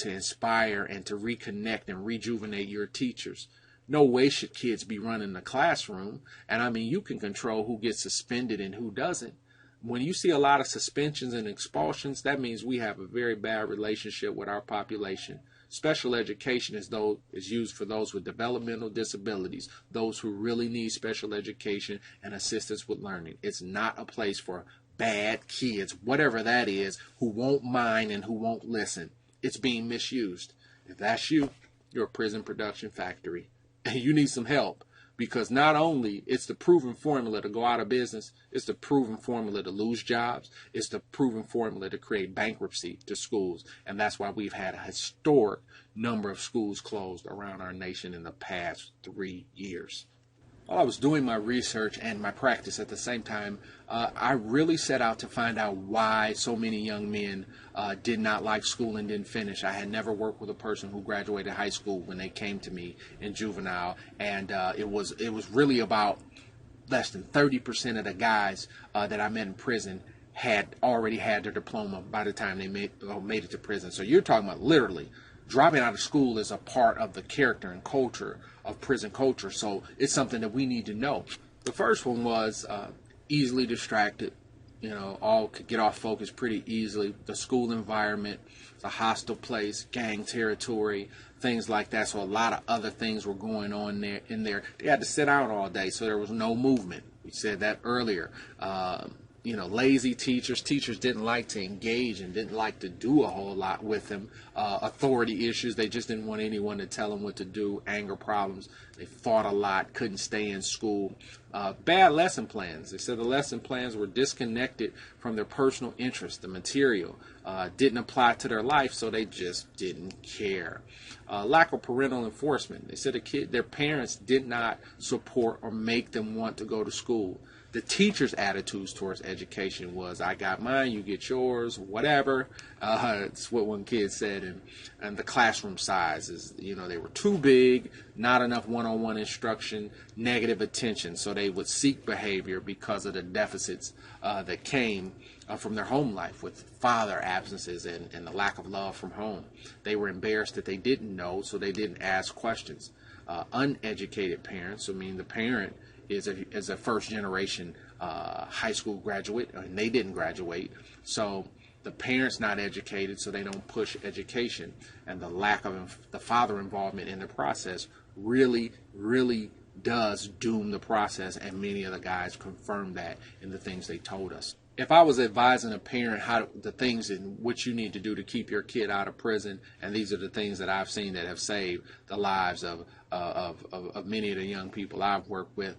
inspire and to reconnect and rejuvenate your teachers. No way should kids be running the classroom. And I mean, you can control who gets suspended and who doesn't. When you see a lot of suspensions and expulsions, that means we have a very bad relationship with our population. Special education is used for those with developmental disabilities, those who really need special education and assistance with learning. It's not a place for bad kids, whatever that is, who won't mind and who won't listen. It's being misused. If that's you, you're a prison production factory. And you need some help, because not only it's the proven formula to go out of business, it's the proven formula to lose jobs, it's the proven formula to create bankruptcy to schools. And that's why we've had a historic number of schools closed around our nation in the past 3 years. While I was doing my research and my practice at the same time, I really set out to find out why so many young men did not like school and didn't finish. I had never worked with a person who graduated high school when they came to me in juvenile, and it was really about less than 30% of the guys that I met in prison had already had their diploma by the time they made it to prison. So you're talking about literally dropping out of school is a part of the character and culture of prison culture. So it's something that we need to know. The first one was easily distracted. All could get off focus pretty easily. The school environment, it's a hostile place, gang territory, things like that. So a lot of other things were going on in there. They had to sit out all day, so there was no movement. We said that earlier. Lazy teachers. Teachers didn't like to engage and didn't like to do a whole lot with them. Authority issues. They just didn't want anyone to tell them what to do. Anger problems. They fought a lot. Couldn't stay in school. Bad lesson plans. They said the lesson plans were disconnected from their personal interest. The material didn't apply to their life, so they just didn't care. Lack of parental enforcement. They said their parents did not support or make them want to go to school. The teachers' attitudes towards education was, I got mine, you get yours, whatever. It's what one kid said. And the classroom sizes, they were too big, not enough one-on-one instruction, negative attention. So they would seek behavior because of the deficits that came from their home life with father absences and the lack of love from home. They were embarrassed that they didn't know, so they didn't ask questions. Uneducated parents, the parent is a first generation high school graduate, and they didn't graduate. So the parents not educated, so they don't push education, and the lack of the father involvement in the process really, really does doom the process, and many of the guys confirmed that in the things they told us. If I was advising a parent the things in which you need to do to keep your kid out of prison, and these are the things that I've seen that have saved the lives of many of the young people I've worked with,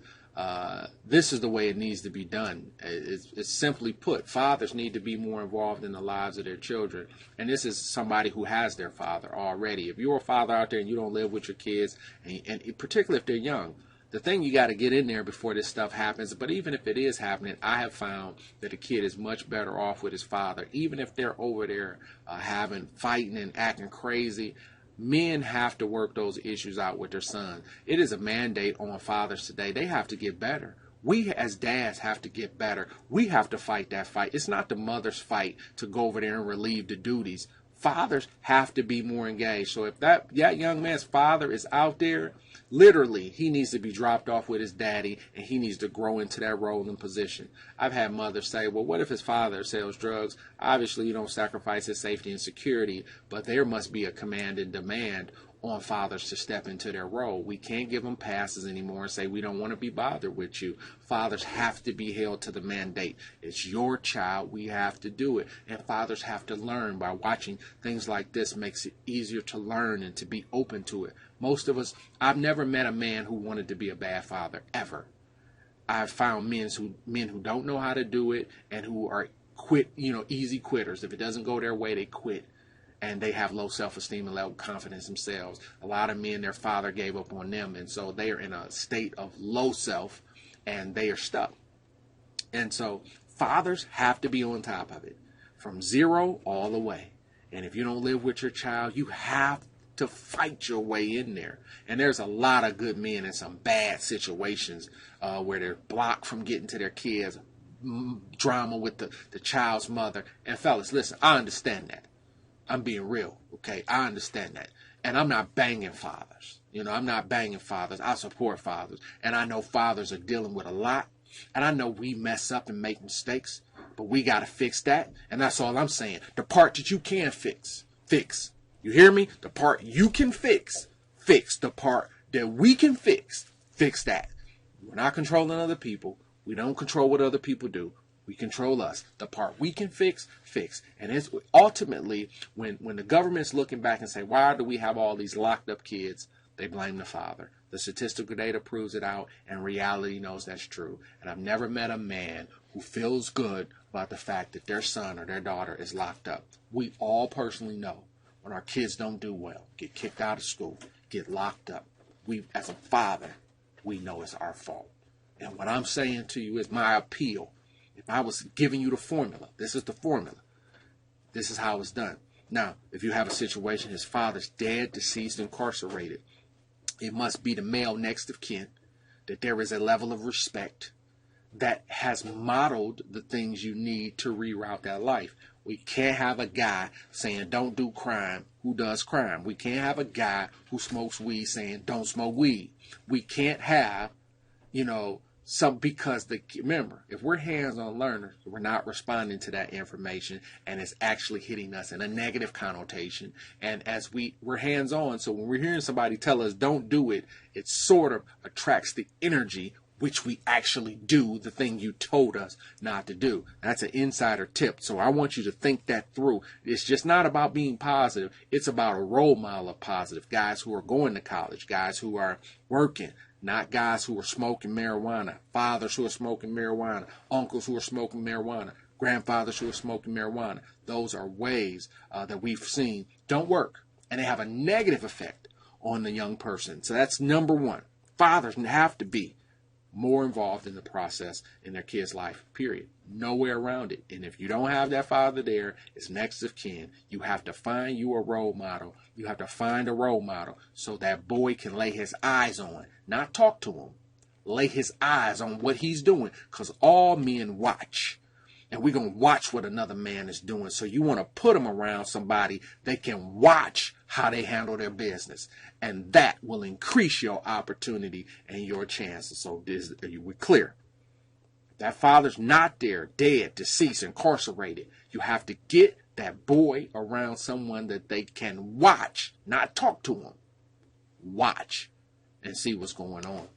This is the way it needs to be done. It's simply put, fathers need to be more involved in the lives of their children. And this is somebody who has their father already. If you're a father out there and you don't live with your kids, and particularly if they're young, the thing you got to get in there before this stuff happens. But even if it is happening, I have found that a kid is much better off with his father, even if they're over there fighting and acting crazy. Men have to work those issues out with their sons. It is a mandate on fathers today. They have to get better. We as dads have to get better. We have to fight that fight. It's not the mother's fight to go over there and relieve the duties. Fathers have to be more engaged. So if that young man's father is out there, literally, he needs to be dropped off with his daddy, and he needs to grow into that role and position. I've had mothers say, well, what if his father sells drugs? Obviously, you don't sacrifice his safety and security, but there must be a command and demand on fathers to step into their role. We can't give them passes anymore and say we don't want to be bothered with you. Fathers have to be held to the mandate. It's your child. We have to do it. And fathers have to learn. By watching things like this makes it easier to learn and to be open to it. Most of us, I've never met a man who wanted to be a bad father, ever. I've found men who don't know how to do it and who are easy quitters. If it doesn't go their way, they quit. And they have low self-esteem and low confidence themselves. A lot of men, their father gave up on them, and so they are in a state of low self, and they are stuck. And so fathers have to be on top of it, from zero all the way. And if you don't live with your child, you have to fight your way in there. And there's a lot of good men in some bad situations where they're blocked from getting to their kids, drama with the child's mother. And fellas, listen, I understand that. I'm being real, okay? I understand that. And I'm not banging fathers. I'm not banging fathers. I support fathers. And I know fathers are dealing with a lot. And I know we mess up and make mistakes. But we got to fix that. And that's all I'm saying. The part that you can fix. You hear me? The part you can fix. The part that we can fix that. We're not controlling other people. We don't control what other people do. We control us. The part we can fix. And it's ultimately when the government's looking back and say, why do we have all these locked up kids? They blame the father. The statistical data proves it out, and reality knows that's true. And I've never met a man who feels good about the fact that their son or their daughter is locked up. We all personally know when our kids don't do well, get kicked out of school, get locked up. We, as a father, we know it's our fault. And what I'm saying to you is my appeal. If I was giving you the formula, this is the formula. This is how it's done. Now, if you have a situation, his father's dead, deceased, incarcerated, it must be the male next of kin, that there is a level of respect that has modeled the things you need to reroute that life. We can't have a guy saying don't do crime who does crime. We can't have a guy who smokes weed saying don't smoke weed. We can't have, remember, if we're hands-on learners, we're not responding to that information, and it's actually hitting us in a negative connotation. And as we're hands-on, so when we're hearing somebody tell us don't do it, it sort of attracts the energy which we actually do the thing you told us not to do. That's an insider tip. So I want you to think that through. It's just not about being positive. It's about a role model of positive. Guys who are going to college, guys who are working, not guys who are smoking marijuana, fathers who are smoking marijuana, uncles who are smoking marijuana, grandfathers who are smoking marijuana. Those are ways that we've seen don't work, and they have a negative effect on the young person. So that's number one. Fathers have to be more involved in the process in their kid's life, period. Nowhere around it. And if you don't have that father there, it's next of kin. You have to find you a role model. You have to find a role model so that boy can lay his eyes on, not talk to him, lay his eyes on what he's doing, because all men watch. And we're going to watch what another man is doing. So you want to put them around somebody that can watch how they handle their business. And that will increase your opportunity and your chances. So we're clear. If that father's not there, dead, deceased, incarcerated, you have to get that boy around someone that they can watch, not talk to him. Watch and see what's going on.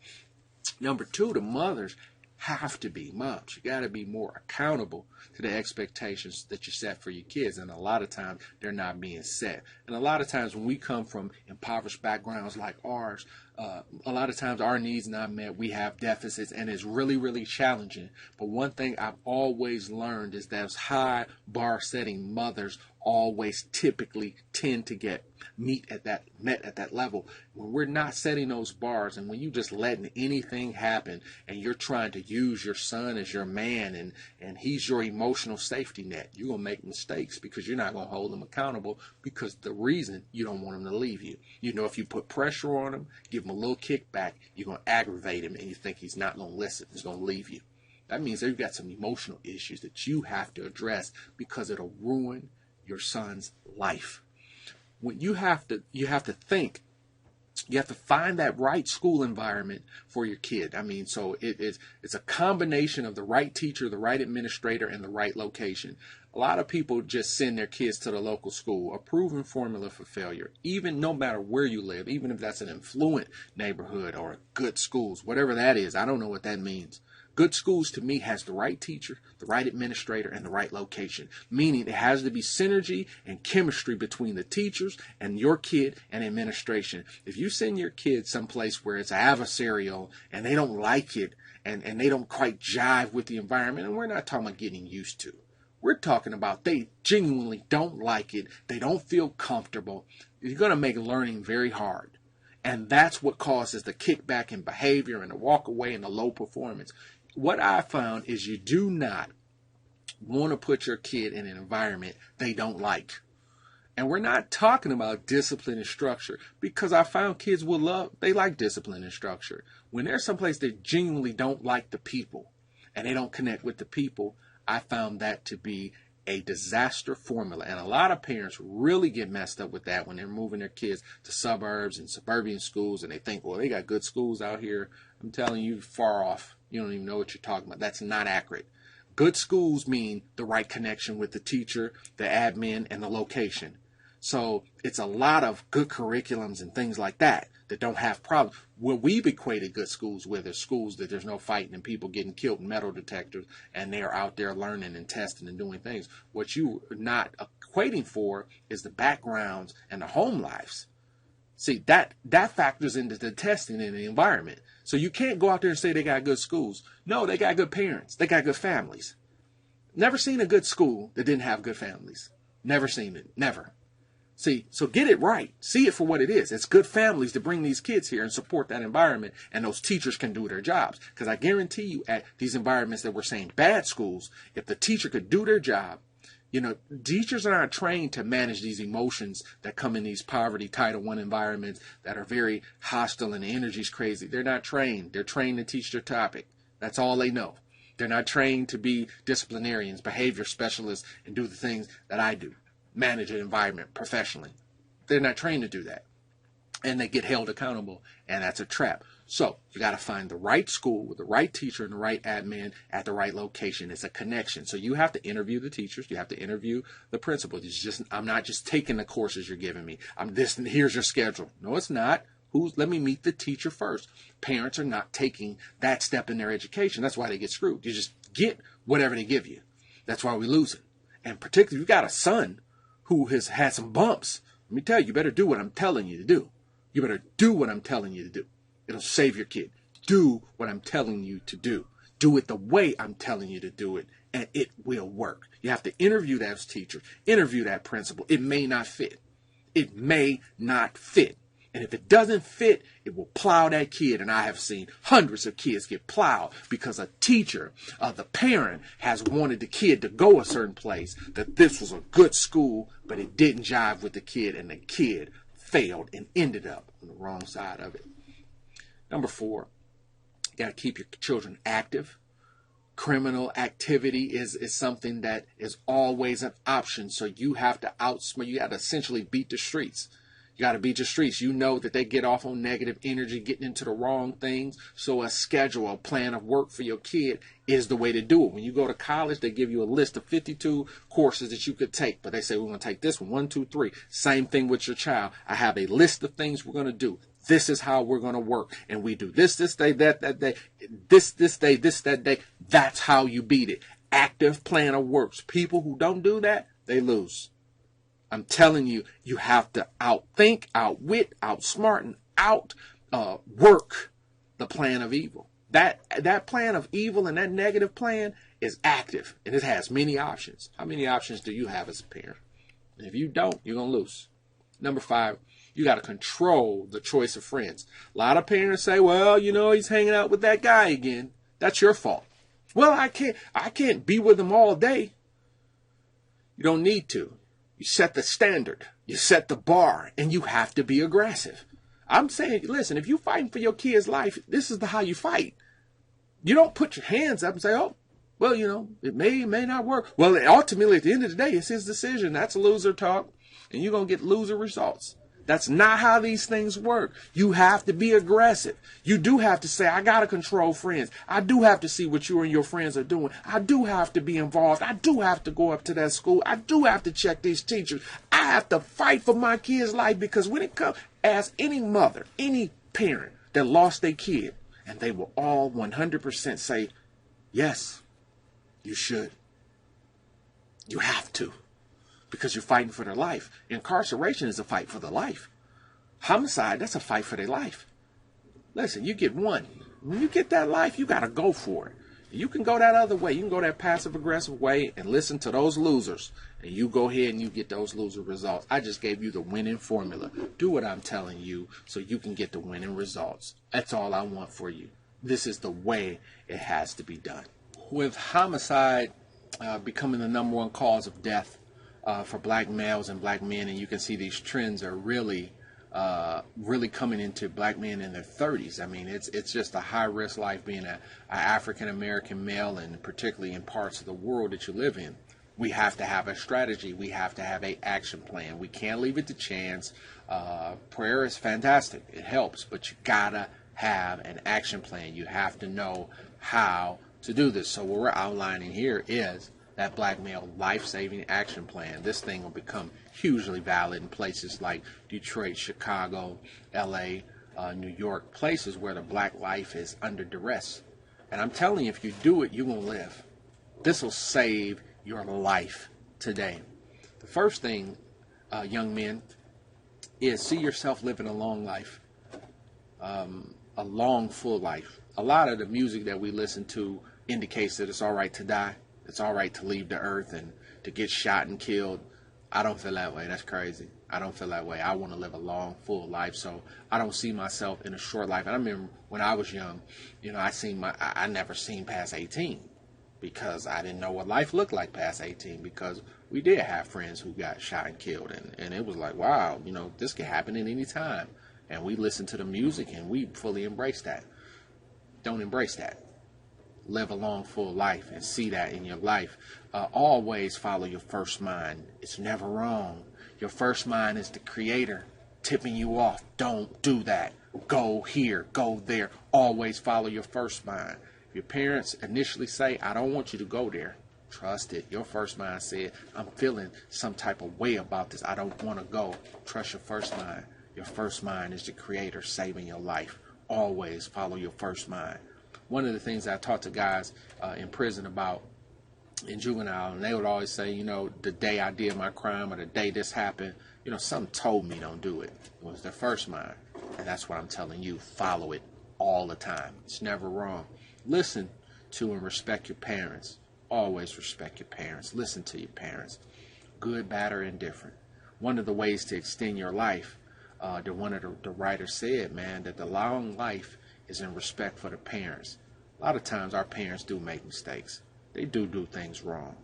Number two, the mothers have to be. Moms, you got to be more accountable to the expectations that you set for your kids. And a lot of times they're not being set. And a lot of times when we come from impoverished backgrounds like ours, a lot of times our needs not met, we have deficits, and it's really, really challenging. But one thing I've always learned is that high bar setting mothers always typically tend to get met at that level. When we're not setting those bars, and when you just letting anything happen, and you're trying to use your son as your man, and he's your emotional safety net, you're gonna make mistakes because you're not gonna hold him accountable, because the reason you don't want him to leave you. You know, if you put pressure on him, give him a little kickback, you're gonna aggravate him, and you think he's not gonna listen, he's gonna leave you. That means that you've got some emotional issues that you have to address, because it'll ruin your son's life. When you have to think, you have to find that right school environment for your kid. I mean, so it's a combination of the right teacher, the right administrator, and the right location. A lot of people just send their kids to the local school, a proven formula for failure, even no matter where you live, even if that's an affluent neighborhood or good schools, whatever that is. I don't know what that means. Good schools, to me, has the right teacher, the right administrator, and the right location, meaning it has to be synergy and chemistry between the teachers and your kid and administration. If you send your kid someplace where it's adversarial and they don't like it, and they don't quite jive with the environment, and we're not talking about getting used to. We're talking about they genuinely don't like it, they don't feel comfortable, you're going to make learning very hard. And that's what causes the kickback in behavior and the walk away and the low performance. What I found is you do not want to put your kid in an environment they don't like. And we're not talking about discipline and structure, because I found kids they like discipline and structure. When they're someplace they genuinely don't like the people and they don't connect with the people, I found that to be a disaster formula. And a lot of parents really get messed up with that when they're moving their kids to suburbs and suburban schools, and they think, well, they got good schools out here. I'm telling you, far off. You don't even know what you're talking about. That's not accurate. Good schools mean the right connection with the teacher, the admin, and the location. So it's a lot of good curriculums and things like that don't have problems. What we've equated good schools with is schools that there's no fighting and people getting killed in metal detectors, and they're out there learning and testing and doing things. What you're not equating for is the backgrounds and the home lives. See, that factors into the testing in the environment. So you can't go out there and say they got good schools. No, they got good parents. They got good families. Never seen a good school that didn't have good families. Never seen it. Never. See, so get it right. See it for what it is. It's good families to bring these kids here and support that environment, and those teachers can do their jobs. Because I guarantee you, at these environments that we're saying bad schools, if the teacher could do their job, you know, teachers are not trained to manage these emotions that come in these poverty Title I environments that are very hostile and the energy's crazy. They're not trained. They're trained to teach their topic. That's all they know. They're not trained to be disciplinarians, behavior specialists, and do the things that I do. Manage an environment professionally. They're not trained to do that. And they get held accountable, and that's a trap. So you got to find the right school with the right teacher and the right admin at the right location. It's a connection. So you have to interview the teachers. You have to interview the principal. I'm not just taking the courses you're giving me. Here's your schedule. No, it's not. Let me meet the teacher first. Parents are not taking that step in their education. That's why they get screwed. You just get whatever they give you. That's why we lose it. And particularly, if you got a son who has had some bumps, let me tell you, you better do what I'm telling you to do. You better do what I'm telling you to do. It'll save your kid. Do what I'm telling you to do. Do it the way I'm telling you to do it, and it will work. You have to interview that teacher, interview that principal. It may not fit. It may not fit. And if it doesn't fit, it will plow that kid. And I have seen hundreds of kids get plowed because a teacher, the parent, has wanted the kid to go a certain place, that this was a good school, but it didn't jive with the kid, and the kid failed and ended up on the wrong side of it. Number 4, you got to keep your children active. Criminal activity is something that is always an option. So you have to you got to essentially beat the streets. You got to beat your streets. You know that they get off on negative energy, getting into the wrong things. So a schedule, a plan of work for your kid is the way to do it. When you go to college, they give you a list of 52 courses that you could take. But they say, we're going to take this one, 2, 3. Same thing with your child. I have a list of things we're going to do. This is how we're going to work. And we do this day, that day, this day, that day. That's how you beat it. Active plan of works. People who don't do that, they lose. I'm telling you, you have to outthink, outwit, outsmart, and outwork the plan of evil. That plan of evil and that negative plan is active, and it has many options. How many options do you have as a parent? And if you don't, you're going to lose. Number 5, you got to control the choice of friends. A lot of parents say, well, he's hanging out with that guy again. That's your fault. Well, I can't be with him all day. You don't need to. You set the standard, you set the bar, and you have to be aggressive. I'm saying, listen, if you're fighting for your kid's life, this is how you fight. You don't put your hands up and say, oh, well, it may not work. Well, ultimately, at the end of the day, it's his decision. That's loser talk, and you're going to get loser results. That's not how these things work. You have to be aggressive. You do have to say, I got to control friends. I do have to see what you and your friends are doing. I do have to be involved. I do have to go up to that school. I do have to check these teachers. I have to fight for my kid's life, because when it comes, as any mother, any parent that lost their kid, and they will all 100% say, yes, you should. You have to. Because you're fighting for their life. Incarceration is a fight for their life. Homicide, that's a fight for their life. Listen, you get one. When you get that life, you got to go for it. You can go that other way. You can go that passive-aggressive way and listen to those losers. And you go ahead and you get those loser results. I just gave you the winning formula. Do what I'm telling you so you can get the winning results. That's all I want for you. This is the way it has to be done. With homicide becoming the number 1 cause of death, for black males and black men, and you can see these trends are really coming into black men in their 30s. I mean, it's just a high risk life being an African American male, and particularly in parts of the world that you live in. We have to have a strategy. We have to have an action plan. We can't leave it to chance. Prayer is fantastic. It helps, but you gotta have an action plan. You have to know how to do this. So what we're outlining here is that black male life-saving action plan. This thing will become hugely valid in places like Detroit, Chicago, LA, New York, places where the black life is under duress. And I'm telling you, if you do it, you're going to live. This will save your life today. The first thing, young men, is see yourself living a long life, a long, full life. A lot of the music that we listen to indicates that it's all right to die. It's all right to leave the earth and to get shot and killed. I don't feel that way. That's crazy. I don't feel that way. I want to live a long, full life. So I don't see myself in a short life. And I remember when I was young, I never seen past 18 because I didn't know what life looked like past 18, because we did have friends who got shot and killed. And it was like, wow, this could happen at any time. And we listened to the music and we fully embraced that. Don't embrace that. Live a long, full life and see that in your life. Always follow your first mind. It's never wrong. Your first mind is the creator tipping you off. Don't do that. Go here, go there. Always follow your first mind. If your parents initially say, I don't want you to go there, trust it. Your first mind said, I'm feeling some type of way about this. I don't want to go. Trust your first mind. Your first mind is the creator saving your life. Always follow your first mind. One of the things I taught to guys in prison about in juvenile, and they would always say, the day I did my crime or the day this happened, something told me don't do it. It was their first mind. And that's what I'm telling you. Follow it all the time. It's never wrong. Listen to and respect your parents. Always respect your parents. Listen to your parents. Good, bad, or indifferent. One of the ways to extend your life, one of the writers said, man, that the long life is in respect for the parents. A lot of times our parents do make mistakes. They do things wrong.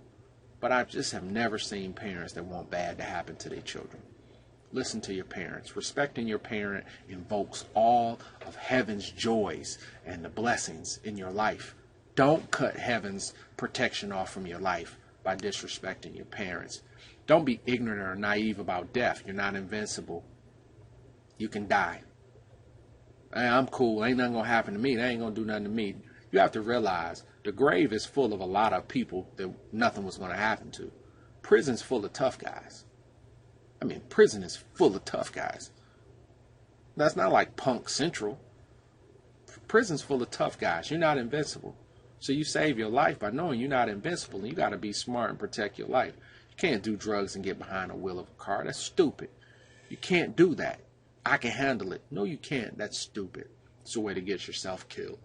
But I just have never seen parents that want bad to happen to their children. Listen to your parents. Respecting your parent invokes all of heaven's joys and the blessings in your life. Don't cut heaven's protection off from your life by disrespecting your parents. Don't be ignorant or naive about death. You're not invincible. you can die. Hey, I'm cool. Ain't nothing going to happen to me. They ain't going to do nothing to me. You have to realize the grave is full of a lot of people that nothing was going to happen to. Prison's full of tough guys. I mean, prison is full of tough guys. That's not like Punk Central. Prison's full of tough guys. You're not invincible. So you save your life by knowing you're not invincible. And you got to be smart and protect your life. You can't do drugs and get behind the wheel of a car. That's stupid. You can't do that. I can handle it. No, you can't. That's stupid. It's a way to get yourself killed.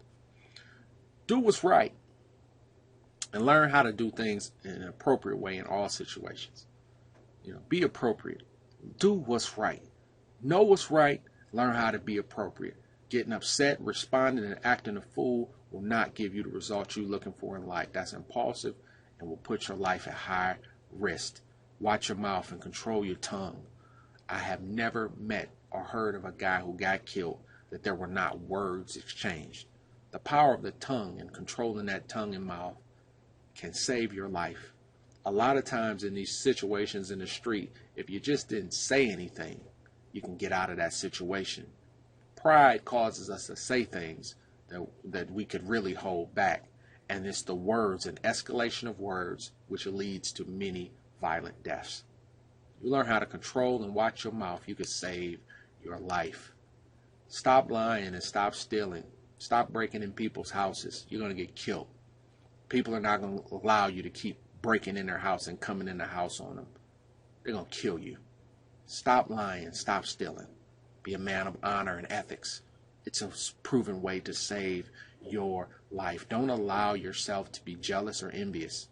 Do what's right. And learn how to do things in an appropriate way in all situations. Be appropriate. Do what's right. Know what's right. Learn how to be appropriate. Getting upset, responding, and acting a fool will not give you the results you're looking for in life. That's impulsive and will put your life at high risk. Watch your mouth and control your tongue. I have never met or heard of a guy who got killed that there were not words exchanged. The power of the tongue and controlling that tongue and mouth can save your life. A lot of times in these situations in the street, if you just didn't say anything, you can get out of that situation. Pride causes us to say things that we could really hold back. And it's the words and escalation of words which leads to many violent deaths. You learn how to control and watch your mouth, you can save your life. Stop lying and stop stealing. Stop breaking in people's houses. You're going to get killed. People are not going to allow you to keep breaking in their house and coming in the house on them. They're going to kill you. Stop lying. Stop stealing. Be a man of honor and ethics. It's a proven way to save your life. Don't allow yourself to be jealous or envious.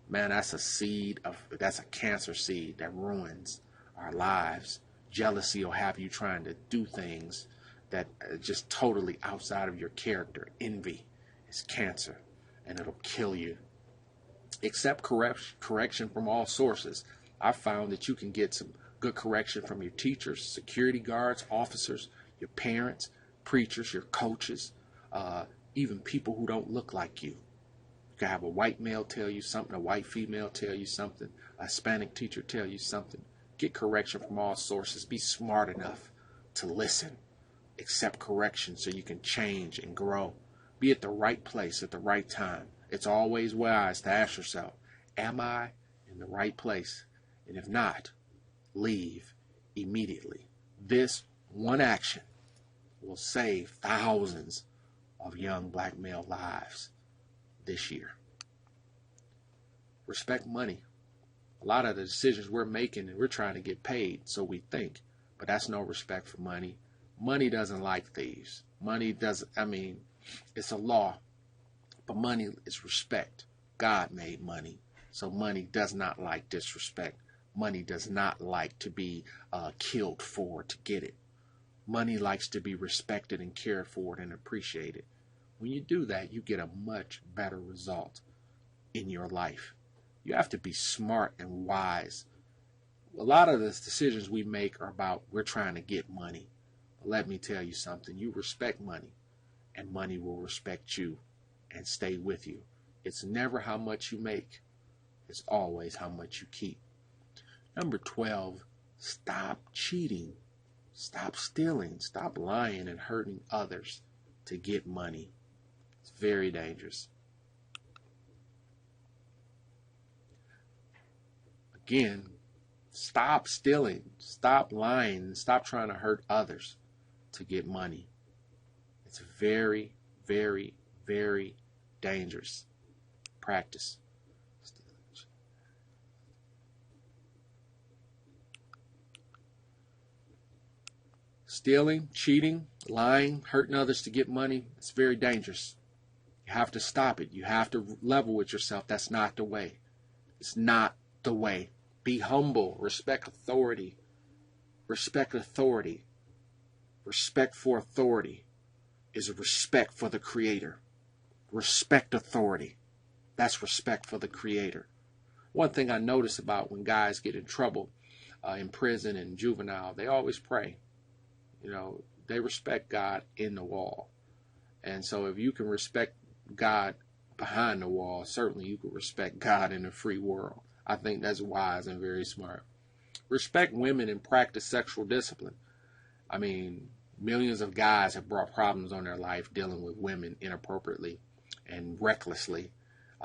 Man, that's a cancer seed that ruins our lives. Jealousy will have you trying to do things that are just totally outside of your character. Envy is cancer, and it'll kill you. Accept correction from all sources. I found that you can get some good correction from your teachers, security guards, officers, your parents, preachers, your coaches, even people who don't look like you. You can have a white male tell you something, a white female tell you something, a Hispanic teacher tell you something. Get correction from all sources. Be smart enough to listen. Accept correction so you can change and grow. Be at the right place at the right time. It's always wise to ask yourself, am I in the right place? And if not, leave immediately. This one action will save thousands of young black male lives this year. Respect money. A lot of the decisions we're making, and we're trying to get paid, so we think, but that's no respect for money. Money doesn't like thieves. Money doesn't, it's a law, but money is respect. God made money, so money does not like disrespect. Money does not like to be killed for to get it. Money likes to be respected and cared for and appreciated. When you do that, you get a much better result in your life. You have to be smart and wise. A lot of the decisions we make are about we're trying to get money. But let me tell you something. You respect money, and money will respect you and stay with you. It's never how much you make. It's always how much you keep. Number 12, stop cheating. Stop stealing. Stop lying and hurting others to get money. It's very dangerous. Again, stop stealing. Stop lying. Stop trying to hurt others to get money. It's very, very, very dangerous practice. Stealing, cheating, lying, hurting others to get money, it's very dangerous. You have to stop it. You have to level with yourself. That's not the way. It's not the way. Be humble. Respect authority. Respect authority. Respect for authority is a respect for the Creator. Respect authority. That's respect for the Creator. One thing I notice about when guys get in trouble in prison and juvenile, they always pray. They respect God in the wall. And so if you can respect God behind the wall, certainly you can respect God in a free world. I think that's wise and very smart. Respect women and practice sexual discipline. I mean, millions of guys have brought problems on their life dealing with women inappropriately and recklessly,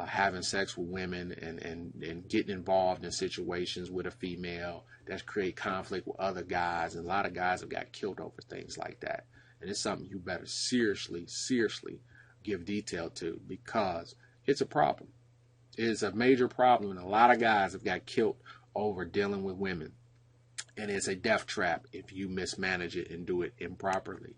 having sex with women and getting involved in situations with a female that create conflict with other guys. And a lot of guys have got killed over things like that. And it's something you better seriously give detail to, because it's a problem. It is a major problem, and a lot of guys have got killed over dealing with women. And it's a death trap if you mismanage it and do it improperly.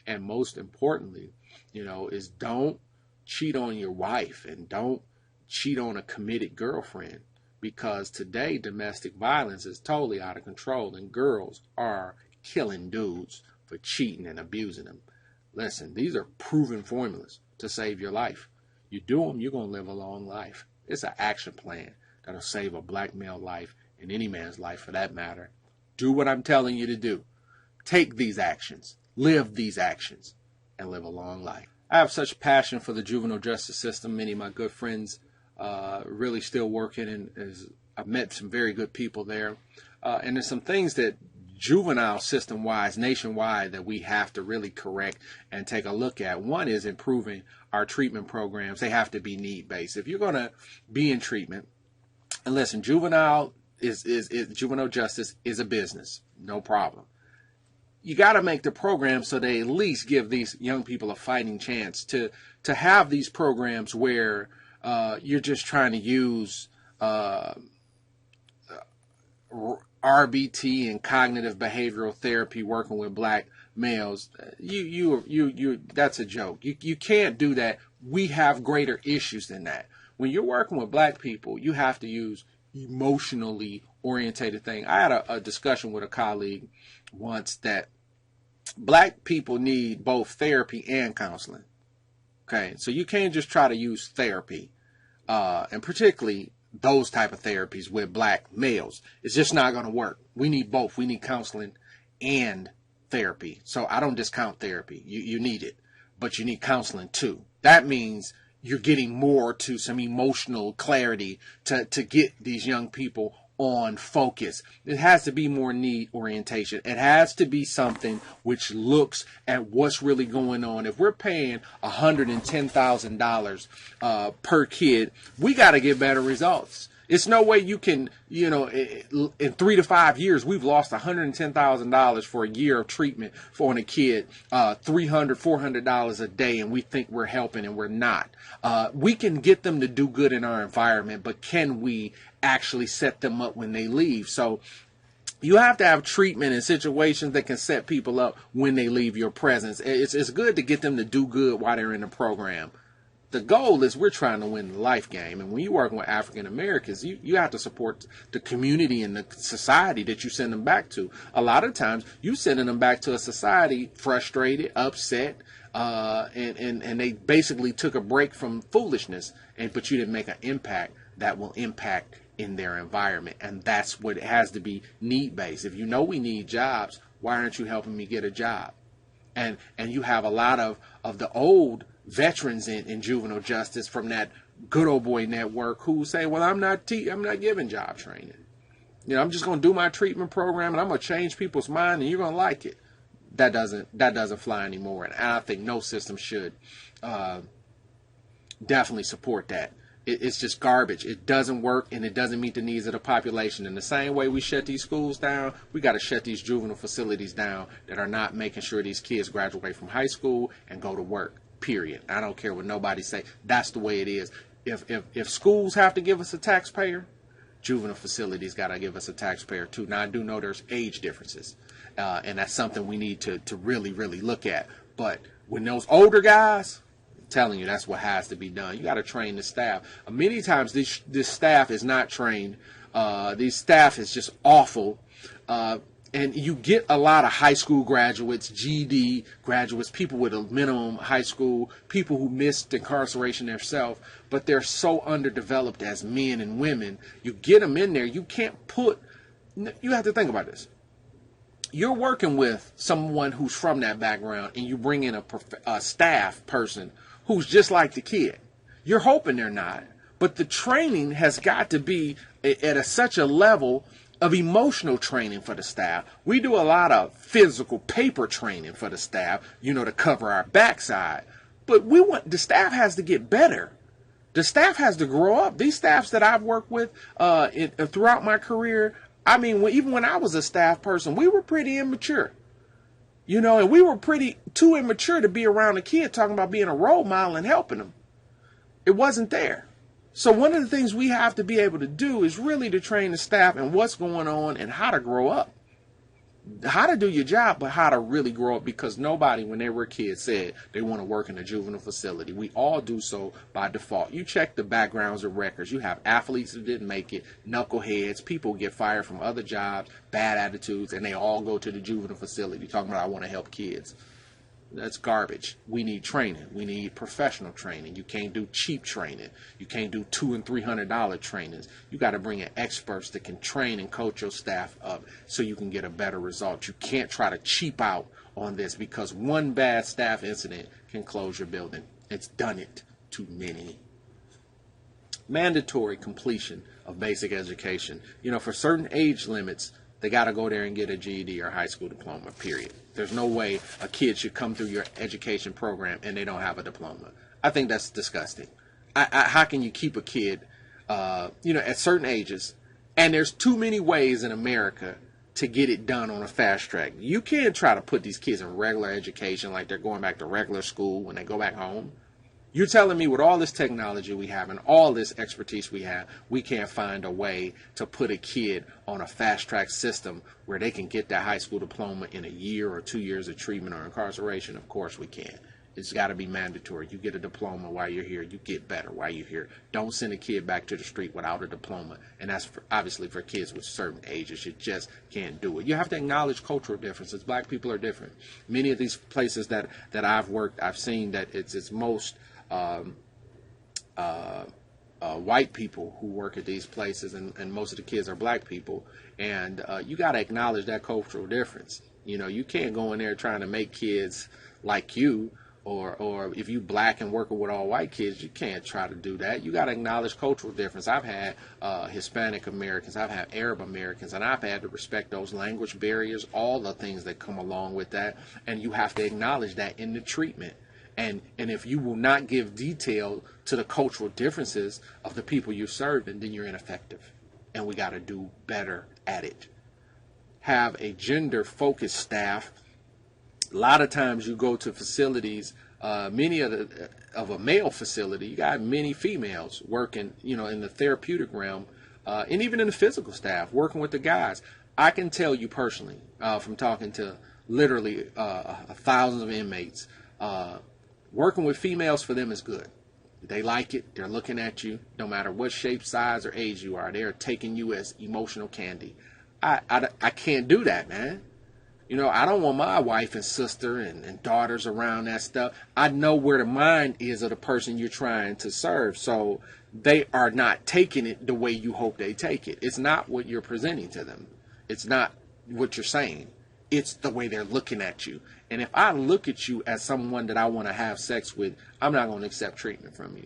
And most importantly, is don't cheat on your wife and don't cheat on a committed girlfriend, because today domestic violence is totally out of control and girls are killing dudes for cheating and abusing them. Listen, these are proven formulas to save your life. You do them, you're going to live a long life. It's an action plan that'll save a black male life and any man's life for that matter. Do what I'm telling you to do. Take these actions, live these actions, and live a long life. I have such passion for the juvenile justice system. Many of my good friends really still working, and I've met some very good people there. And there's some things that juvenile system-wise, nationwide, that we have to really correct and take a look at. One is improving our treatment programs. They have to be need-based. If you're going to be in treatment, and listen, juvenile justice is a business, no problem. You got to make the program so they at least give these young people a fighting chance to have these programs where you're just trying to use RBT and cognitive behavioral therapy working with black males. You that's a joke. You can't do that. We have greater issues than that. When you're working with black people, you have to use emotionally orientated thing. I had a discussion with a colleague once that black people need both therapy and counseling. Okay, so you can't just try to use therapy, and particularly those type of therapies with black males. It's just not going to work. We need both. We need counseling and therapy. So I don't discount therapy. You need it, but you need counseling too. That means you're getting more to some emotional clarity to get these young people on focus. It has to be more need orientation. It has to be something which looks at what's really going on. If we're paying $110,000 per kid, we got to get better results. It's no way you can, in 3 to 5 years, we've lost $110,000 for a year of treatment for a kid, $300, $400 a day, and we think we're helping, and we're not. We can get them to do good in our environment, but can we actually set them up when they leave? So you have to have treatment in situations that can set people up when they leave your presence. It's good to get them to do good while they're in the program. The goal is we're trying to win the life game. And when you're working with African Americans, you have to support the community and the society that you send them back to. A lot of times you sending them back to a society frustrated, upset, and they basically took a break from foolishness, but you didn't make an impact that will impact in their environment. And that's what it has to be, need-based. If you know we need jobs, why aren't you helping me get a job? And you have a lot of the old veterans in juvenile justice from that good old boy network who say, well, I'm not giving job training. I'm just going to do my treatment program and I'm going to change people's mind and you're going to like it. That doesn't fly anymore. And I think no system should definitely support that. It's just garbage. It doesn't work and it doesn't meet the needs of the population. In the same way we shut these schools down, we got to shut these juvenile facilities down that are not making sure these kids graduate from high school and go to work. Period. I don't care what nobody say. That's the way it is. If schools have to give us a taxpayer, juvenile facilities got to give us a taxpayer too. Now I do know there's age differences, and that's something we need to really look at. But when those older guys, I'm telling you, that's what has to be done. You got to train the staff. Many times this staff is not trained. These staff is just awful. And you get a lot of high school graduates, GED graduates, people with a minimum high school, people who missed incarceration themselves, but they're so underdeveloped as men and women. You get them in there, you have to think about this. You're working with someone who's from that background and you bring in a staff person who's just like the kid. You're hoping they're not, but the training has got to be at such a level of emotional training for the staff. We do a lot of physical paper training for the staff, to cover our backside. But the staff has to get better. The staff has to grow up. These staffs that I've worked with throughout my career, even when I was a staff person, we were pretty immature. And we were pretty too immature to be around a kid talking about being a role model and helping them. It wasn't there. So one of the things we have to be able to do is really to train the staff and what's going on and how to grow up. How to do your job, but how to really grow up, because nobody, when they were kids, said they want to work in a juvenile facility. We all do so by default. You check the backgrounds of records. You have athletes who didn't make it, knuckleheads, people get fired from other jobs, bad attitudes, and they all go to the juvenile facility talking about, I want to help kids. That's garbage. We need training. We need professional training. You can't do cheap training. You can't do $200 and $300 trainings. You got to bring in experts that can train and coach your staff up so you can get a better result. You can't try to cheap out on this, because one bad staff incident can close your building. It's done it to many. Mandatory completion of basic education. For certain age limits, they got to go there and get a GED or high school diploma, period. There's no way a kid should come through your education program and they don't have a diploma. I think that's disgusting. How can you keep a kid, at certain ages? And there's too many ways in America to get it done on a fast track. You can't try to put these kids in regular education like they're going back to regular school when they go back home. You're telling me with all this technology we have and all this expertise we have, we can't find a way to put a kid on a fast track system where they can get that high school diploma in a year or 2 years of treatment or incarceration? Of course we can. It's got to be mandatory. You get a diploma while you're here. You get better while you're here. Don't send a kid back to the street without a diploma. And that's obviously for kids with certain ages. You just can't do it. You have to acknowledge cultural differences. Black people are different. Many of these places that I've worked, I've seen that it's most white people who work at these places, and most of the kids are black people, and you got to acknowledge that cultural difference. You can't go in there trying to make kids like you, or if you black and working with all white kids, you can't try to do that. You got to acknowledge cultural difference. I've had Hispanic Americans, I've had Arab Americans, and I've had to respect those language barriers, all the things that come along with that, and you have to acknowledge that in the treatment. And if you will not give detail to the cultural differences of the people you serve, then you're ineffective. And we got to do better at it. Have a gender-focused staff. A lot of times you go to facilities, many of a male facility, you got many females working, in the therapeutic realm, and even in the physical staff, working with the guys. I can tell you personally, from talking to literally thousands of inmates, working with females for them is good. They like it. They're looking at you. No matter what shape, size, or age you are, they're taking you as emotional candy. I can't do that, man. I don't want my wife and sister and daughters around that stuff. I know where the mind is of the person you're trying to serve. So they are not taking it the way you hope they take it. It's not what you're presenting to them. It's not what you're saying. It's the way they're looking at you. And if I look at you as someone that I want to have sex with, I'm not going to accept treatment from you.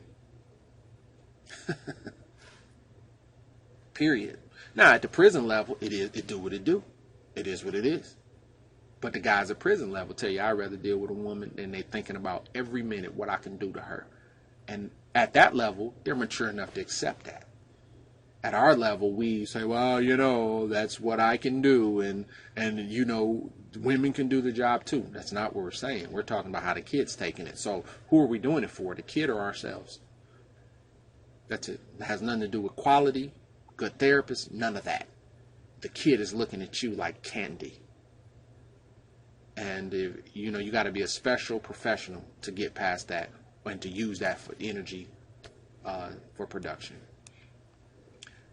Period. Now, at the prison level, it do what it do. It is what it is. But the guys at prison level tell you, I'd rather deal with a woman and they're thinking about every minute what I can do to her. And at that level, they're mature enough to accept that. At our level, we say, well, that's what I can do. And women can do the job too. That's not what we're saying. We're talking about how the kid's taking it. So who are we doing it for? The kid or ourselves? That's it. It has nothing to do with quality, good therapist, none of that. The kid is looking at you like candy. And you got to be a special professional to get past that and to use that for energy for production.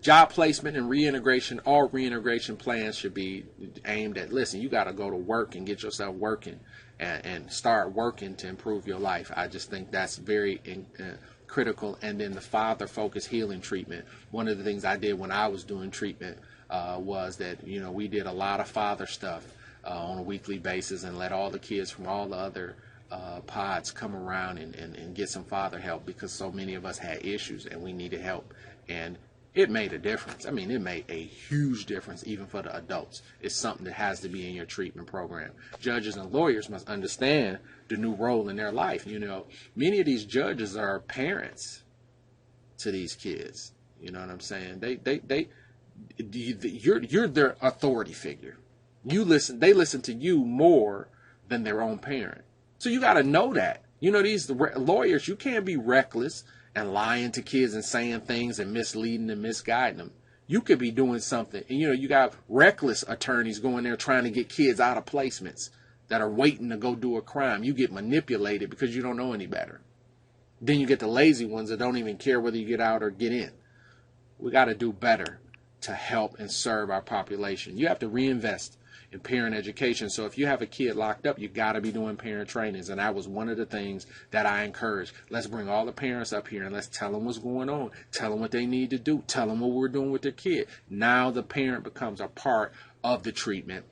Job placement and reintegration, all reintegration plans should be aimed at, listen, you got to go to work and get yourself working and start working to improve your life. I just think that's very critical. And then the father-focused healing treatment. One of the things I did when I was doing treatment was that, we did a lot of father stuff on a weekly basis and let all the kids from all the other pods come around and get some father help, because so many of us had issues and we needed help. And it made a difference. I mean, it made a huge difference even for the adults. It's something that has to be in your treatment program. Judges and lawyers must understand the new role in their life. You know, many of these judges are parents to these kids. You know what I'm saying? You're their authority figure. They listen to you more than their own parent. So you got to know that. You know, these lawyers, you can't be reckless and lying to kids and saying things and misleading and misguiding them. You could be doing something. And, you know, you got reckless attorneys going there trying to get kids out of placements that are waiting to go do a crime. You get manipulated because you don't know any better. Then you get the lazy ones that don't even care whether you get out or get in. We got to do better to help and serve our population. You have to reinvest in parent education. So if you have a kid locked up, you got to be doing parent trainings. And that was one of the things that I encouraged. Let's bring all the parents up here and let's tell them what's going on. Tell them what they need to do. Tell them what we're doing with their kid. Now the parent becomes a part of the treatment.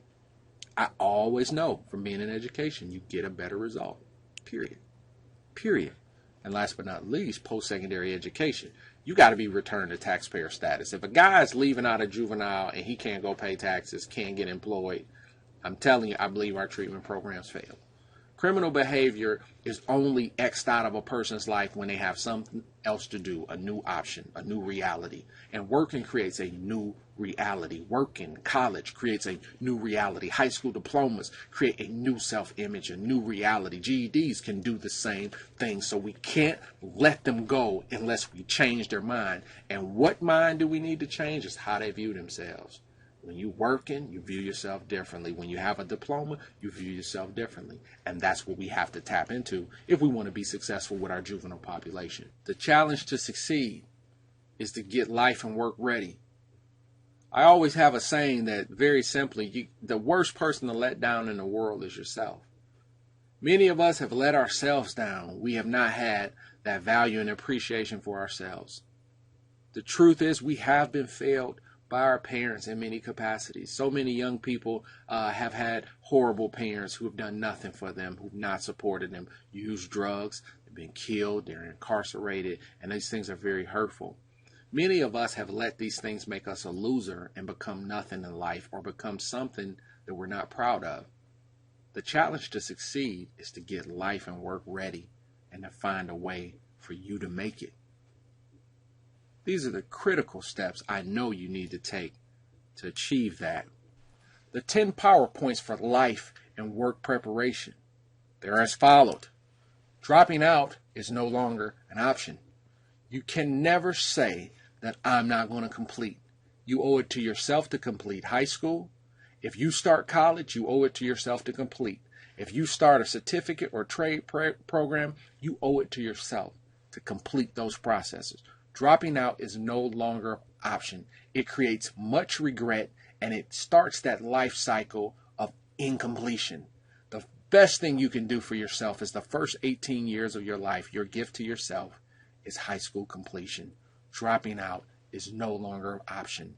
I always know from being in education, you get a better result. Period. And last but not least, post-secondary education. You got to be returned to taxpayer status. If a guy is leaving out of juvenile and he can't go pay taxes, can't get employed, I'm telling you, I believe our treatment programs fail. Criminal behavior is only X'd out of a person's life when they have something else to do, a new option, a new reality. And working creates a new reality. Working, college creates a new reality. High school diplomas create a new self-image, a new reality. GEDs can do the same thing. So we can't let them go unless we change their mind. And what mind do we need to change is how they view themselves. When you're working, you view yourself differently. When you have a diploma, you view yourself differently. And that's what we have to tap into if we want to be successful with our juvenile population. The challenge to succeed is to get life and work ready. I always have a saying that very simply, the worst person to let down in the world is yourself. Many of us have let ourselves down. We have not had that value and appreciation for ourselves. The truth is we have been failed by our parents in many capacities. So many young people have had horrible parents who have done nothing for them, who've not supported them, used drugs, they've been killed, they're incarcerated, and these things are very hurtful. Many of us have let these things make us a loser and become nothing in life or become something that we're not proud of. The challenge to succeed is to get life and work ready and to find a way for you to make it. These are the critical steps I know you need to take to achieve that. The 10 PowerPoints for life and work preparation. They're as followed. Dropping out is no longer an option. You can never say that I'm not going to complete. You owe it to yourself to complete high school. If you start college, you owe it to yourself to complete. If you start a certificate or trade program, you owe it to yourself to complete those processes. Dropping out is no longer an option. It creates much regret and it starts that life cycle of incompletion. The best thing you can do for yourself is the first 18 years of your life, your gift to yourself is high school completion. Dropping out is no longer an option.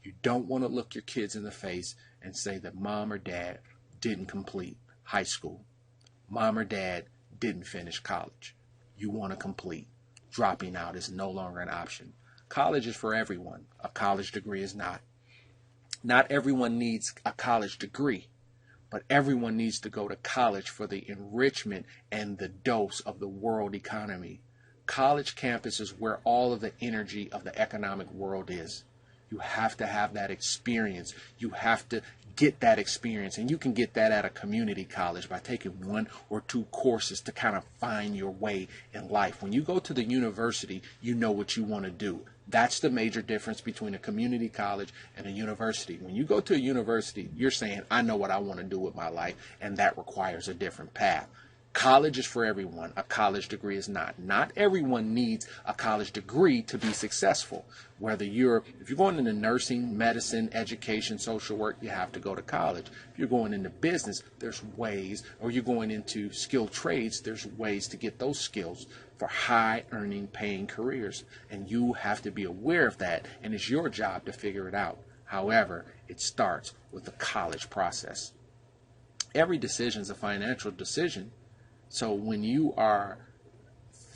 You don't want to look your kids in the face and say that mom or dad didn't complete high school. Mom or dad didn't finish college. You want to complete. Dropping out is no longer an option. College is for everyone. A college degree is not. Not everyone needs a college degree, but everyone needs to go to college for the enrichment and the dose of the world economy. College campus is where all of the energy of the economic world is. You have to have that experience. You have to get that experience. And you can get that at a community college by taking 1 or 2 courses to kind of find your way in life. When you go to the university, you know what you want to do. That's the major difference between a community college and a university. When you go to a university, you're saying, I know what I want to do with my life, and that requires a different path. College is for everyone. A college degree is not. Not everyone needs a college degree to be successful. If you're going into nursing, medicine, education, social work, you have to go to college. If you're going into business, there's ways, or you're going into skilled trades, there's ways to get those skills for high earning, paying careers. And you have to be aware of that, and it's your job to figure it out. However, it starts with the college process. Every decision is a financial decision. So when you are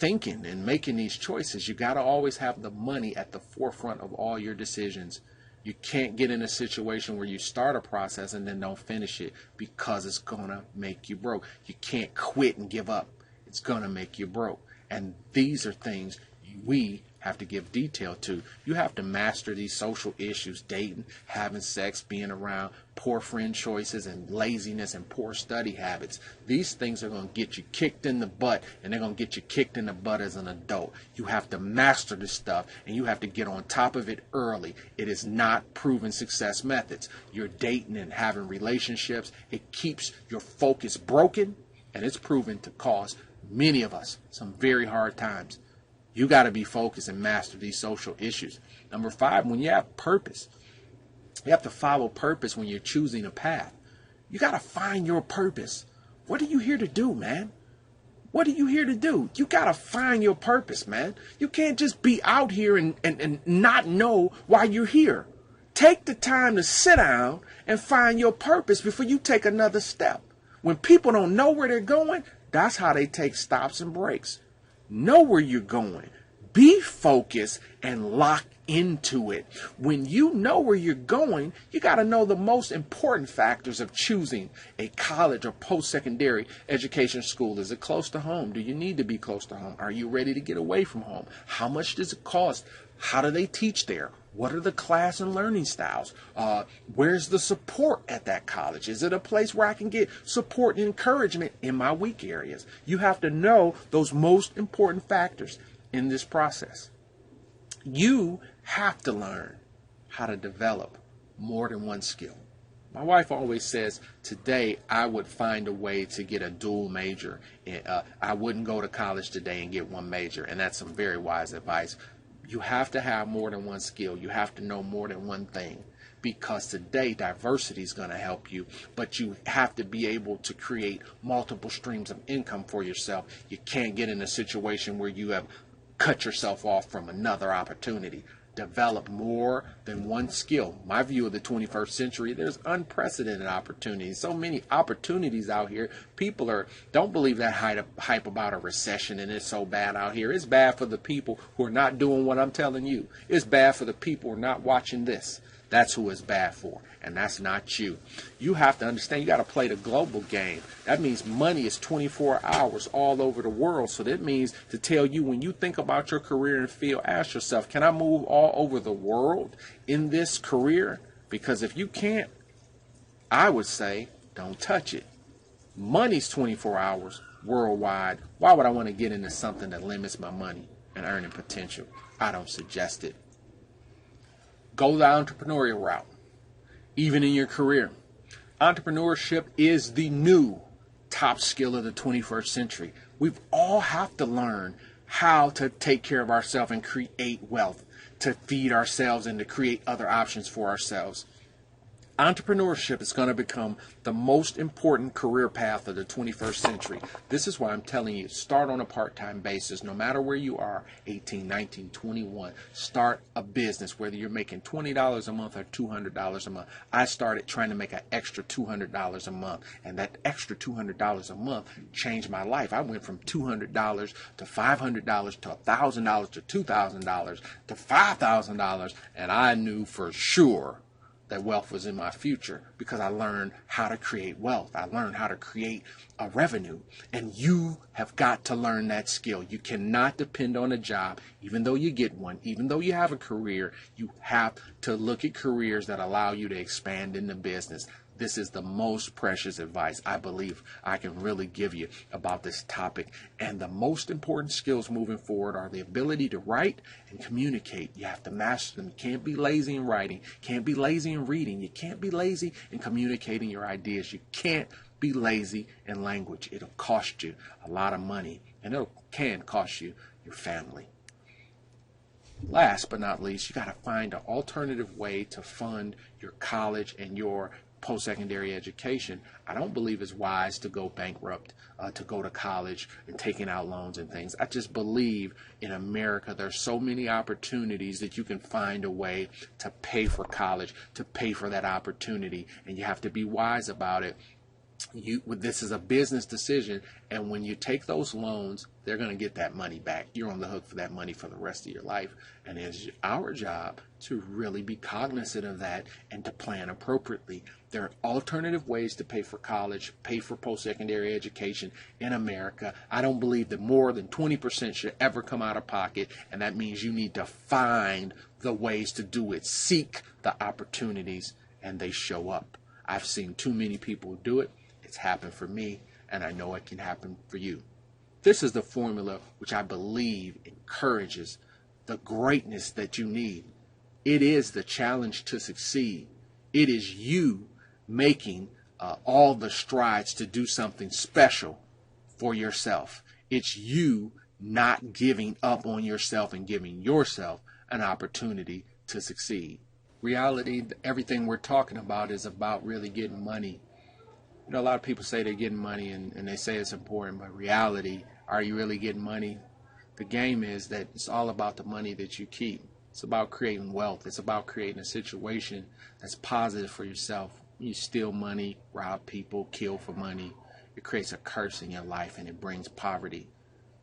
thinking and making these choices, you got to always have the money at the forefront of all your decisions. You can't get in a situation where you start a process and then don't finish it, because it's going to make you broke. You can't quit and give up. It's going to make you broke. And these are things we have to give detail to. You have to master these social issues: dating, having sex, being around, poor friend choices, and laziness and poor study habits. These things are going to get you kicked in the butt, and they're going to get you kicked in the butt as an adult. You have to master this stuff, and you have to get on top of it early. It is not proven success methods. You're dating and having relationships. It keeps your focus broken, and it's proven to cause many of us some very hard times. You got to be focused and master these social issues. Number 5, when you have purpose, you have to follow purpose when you're choosing a path. You got to find your purpose. What are you here to do, man? What are you here to do? You got to find your purpose, man. You can't just be out here and not know why you're here. Take the time to sit down and find your purpose before you take another step. When people don't know where they're going, that's how they take stops and breaks. Know where you're going. Be focused and lock into it. When you know where you're going, you got to know the most important factors of choosing a college or post-secondary education school. Is it close to home? Do you need to be close to home? Are you ready to get away from home? How much does it cost? How do they teach there? What are the class and learning styles? Where's the support at that college? Is it a place where I can get support and encouragement in my weak areas? You have to know those most important factors in this process. You have to learn how to develop more than one skill. My wife always says, today I would find a way to get a dual major. I wouldn't go to college today and get one major. And that's some very wise advice. You have to have more than one skill. You have to know more than one thing, because today diversity is going to help you, but you have to be able to create multiple streams of income for yourself. You can't get in a situation where you have cut yourself off from another opportunity. Develop more than one skill. My view of the 21st century, there's unprecedented opportunities. So many opportunities out here. People don't believe that hype about a recession and it's so bad out here. It's bad for the people who are not doing what I'm telling you. It's bad for the people who are not watching this. That's who it's bad for, and that's not you. You have to understand, you got to play the global game. That means money is 24 hours all over the world. So that means to tell you, when you think about your career and field, ask yourself, can I move all over the world in this career? Because if you can't, I would say don't touch it. Money's 24 hours worldwide. Why would I want to get into something that limits my money and earning potential? I don't suggest it. Go the entrepreneurial route, even in your career. Entrepreneurship is the new top skill of the 21st century. We all have to learn how to take care of ourselves and create wealth, to feed ourselves and to create other options for ourselves. Entrepreneurship is going to become the most important career path of the 21st century. This is why I'm telling you, start on a part-time basis, no matter where you are, 18, 19, 21. Start a business, whether you're making $20 a month or $200 a month. I started trying to make an extra $200 a month, and that extra $200 a month changed my life. I went from $200 to $500 to $1,000 to $2,000 to $5,000, and I knew for sure that wealth was in my future, because I learned how to create wealth. I learned how to create a revenue. And you have got to learn that skill. You cannot depend on a job, even though you get one, even though you have a career. You have to look at careers that allow you to expand in the business. This is the most precious advice I believe I can really give you about this topic. And the most important skills moving forward are the ability to write and communicate. You have to master them. You can't be lazy in writing. Can't be lazy in reading. You can't be lazy in communicating your ideas. You can't be lazy in language. It'll cost you a lot of money, and it can cost you your family. Last but not least, you got to find an alternative way to fund your college and your post-secondary education. I don't believe it's wise to go bankrupt, to go to college and taking out loans and things. I just believe in America there's so many opportunities that you can find a way to pay for college, to pay for that opportunity, and you have to be wise about it. This is a business decision, and when you take those loans, they're going to get that money back. You're on the hook for that money for the rest of your life, and it's our job to really be cognizant of that and to plan appropriately. There are alternative ways to pay for college, pay for post-secondary education in America. I don't believe that more than 20% should ever come out of pocket, and that means you need to find the ways to do it. Seek the opportunities, and they show up. I've seen too many people do it. It's happened for me, and I know it can happen for you. This is the formula which I believe encourages the greatness that you need. It is the challenge to succeed. It is you making all the strides to do something special for yourself. It's you not giving up on yourself and giving yourself an opportunity to succeed. Reality, everything we're talking about is about really getting money. You know, a lot of people say they're getting money and they say it's important, but reality, are you really getting money? The game is that it's all about the money that you keep. It's about creating wealth. It's about creating a situation that's positive for yourself. You steal money, rob people, kill for money. It creates a curse in your life and it brings poverty.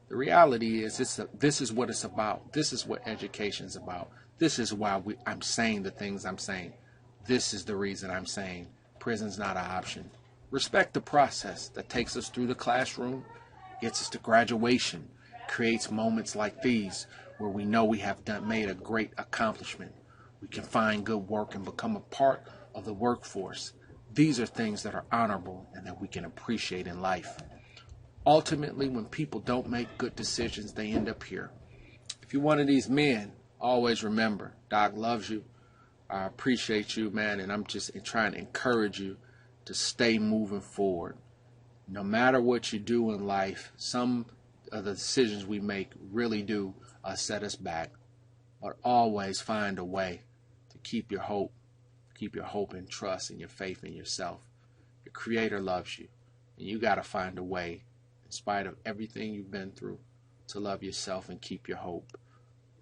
The reality is this is what it's about. This is what education is about. This is why I'm saying the things I'm saying. This is the reason I'm saying prison's not an option. Respect the process that takes us through the classroom, gets us to graduation, creates moments like these where we know we have made a great accomplishment. We can find good work and become a part of the workforce. These are things that are honorable and that we can appreciate in life. Ultimately, when people don't make good decisions, they end up here. If you're one of these men, always remember, Doc loves you. I appreciate you, man, and I'm just trying to encourage you to stay moving forward. No matter what you do in life, some of the decisions we make really do set us back. But always find a way to keep your hope and trust and your faith in yourself. Your Creator loves you, and you got to find a way, in spite of everything you've been through, to love yourself and keep your hope.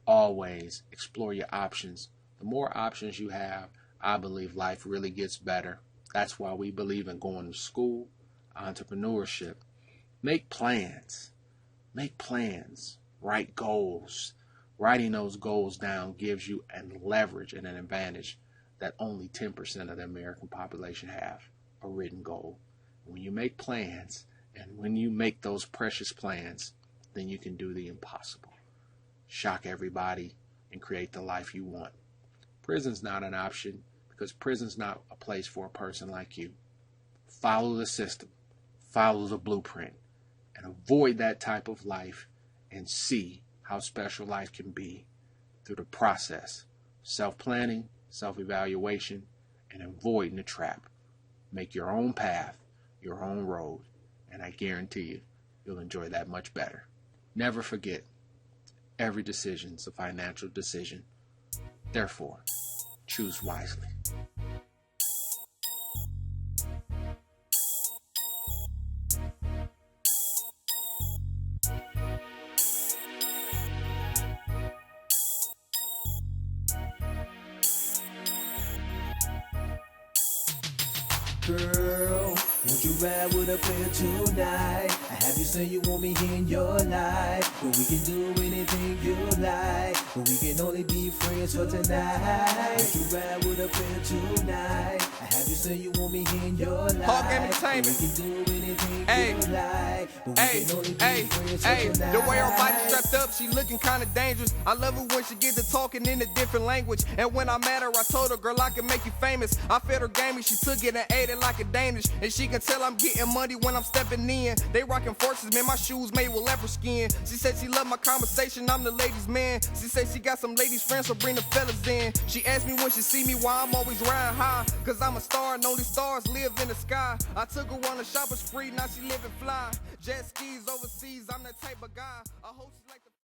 Always explore your options. The more options you have, I believe life really gets better. That's why we believe in going to school, entrepreneurship. Make plans. Write goals. Writing those goals down gives you a leverage and an advantage that only 10% of the American population have, a written goal. When you make plans and when you make those precious plans, then you can do the impossible. Shock everybody and create the life you want. Prison's not an option, because prison's not a place for a person like you. Follow the system, follow the blueprint, and avoid that type of life and see how special life can be through the process. Self-planning, self-evaluation, and avoiding the trap. Make your own path, your own road, and I guarantee you, you'll enjoy that much better. Never forget, every decision is a financial decision. Therefore, choose wisely. Girl, won't you ride with a player tonight? I have you say you want me in your life, but we can do anything you like, but we can only be friends for tonight. Won't you ride with a player tonight? I have you say you want me in your life, Hawk Entertainment. but we can do anything Ay. you like, but we Hey, can only be hey, friends for hey, tonight. the way her body strapped up, she looking kinda dangerous. I love it when she get to talking in a different language. And when I met her, I told her, girl, I can make you famous. I fed her game and she took it and ate it like a Danish. And she can tell I'm getting money when I'm stepping in. They rocking forces, man, my shoes made with leopard skin. She said she loved my conversation, I'm the ladies' man. She said she got some ladies' friends, so bring the fellas in. She asked me when she see me why I'm always riding high. Cause I'm a star and only stars live in the sky. I took her on a shopping spree, now she living fly. Jet skis overseas, I'm that type of guy. I hope she like the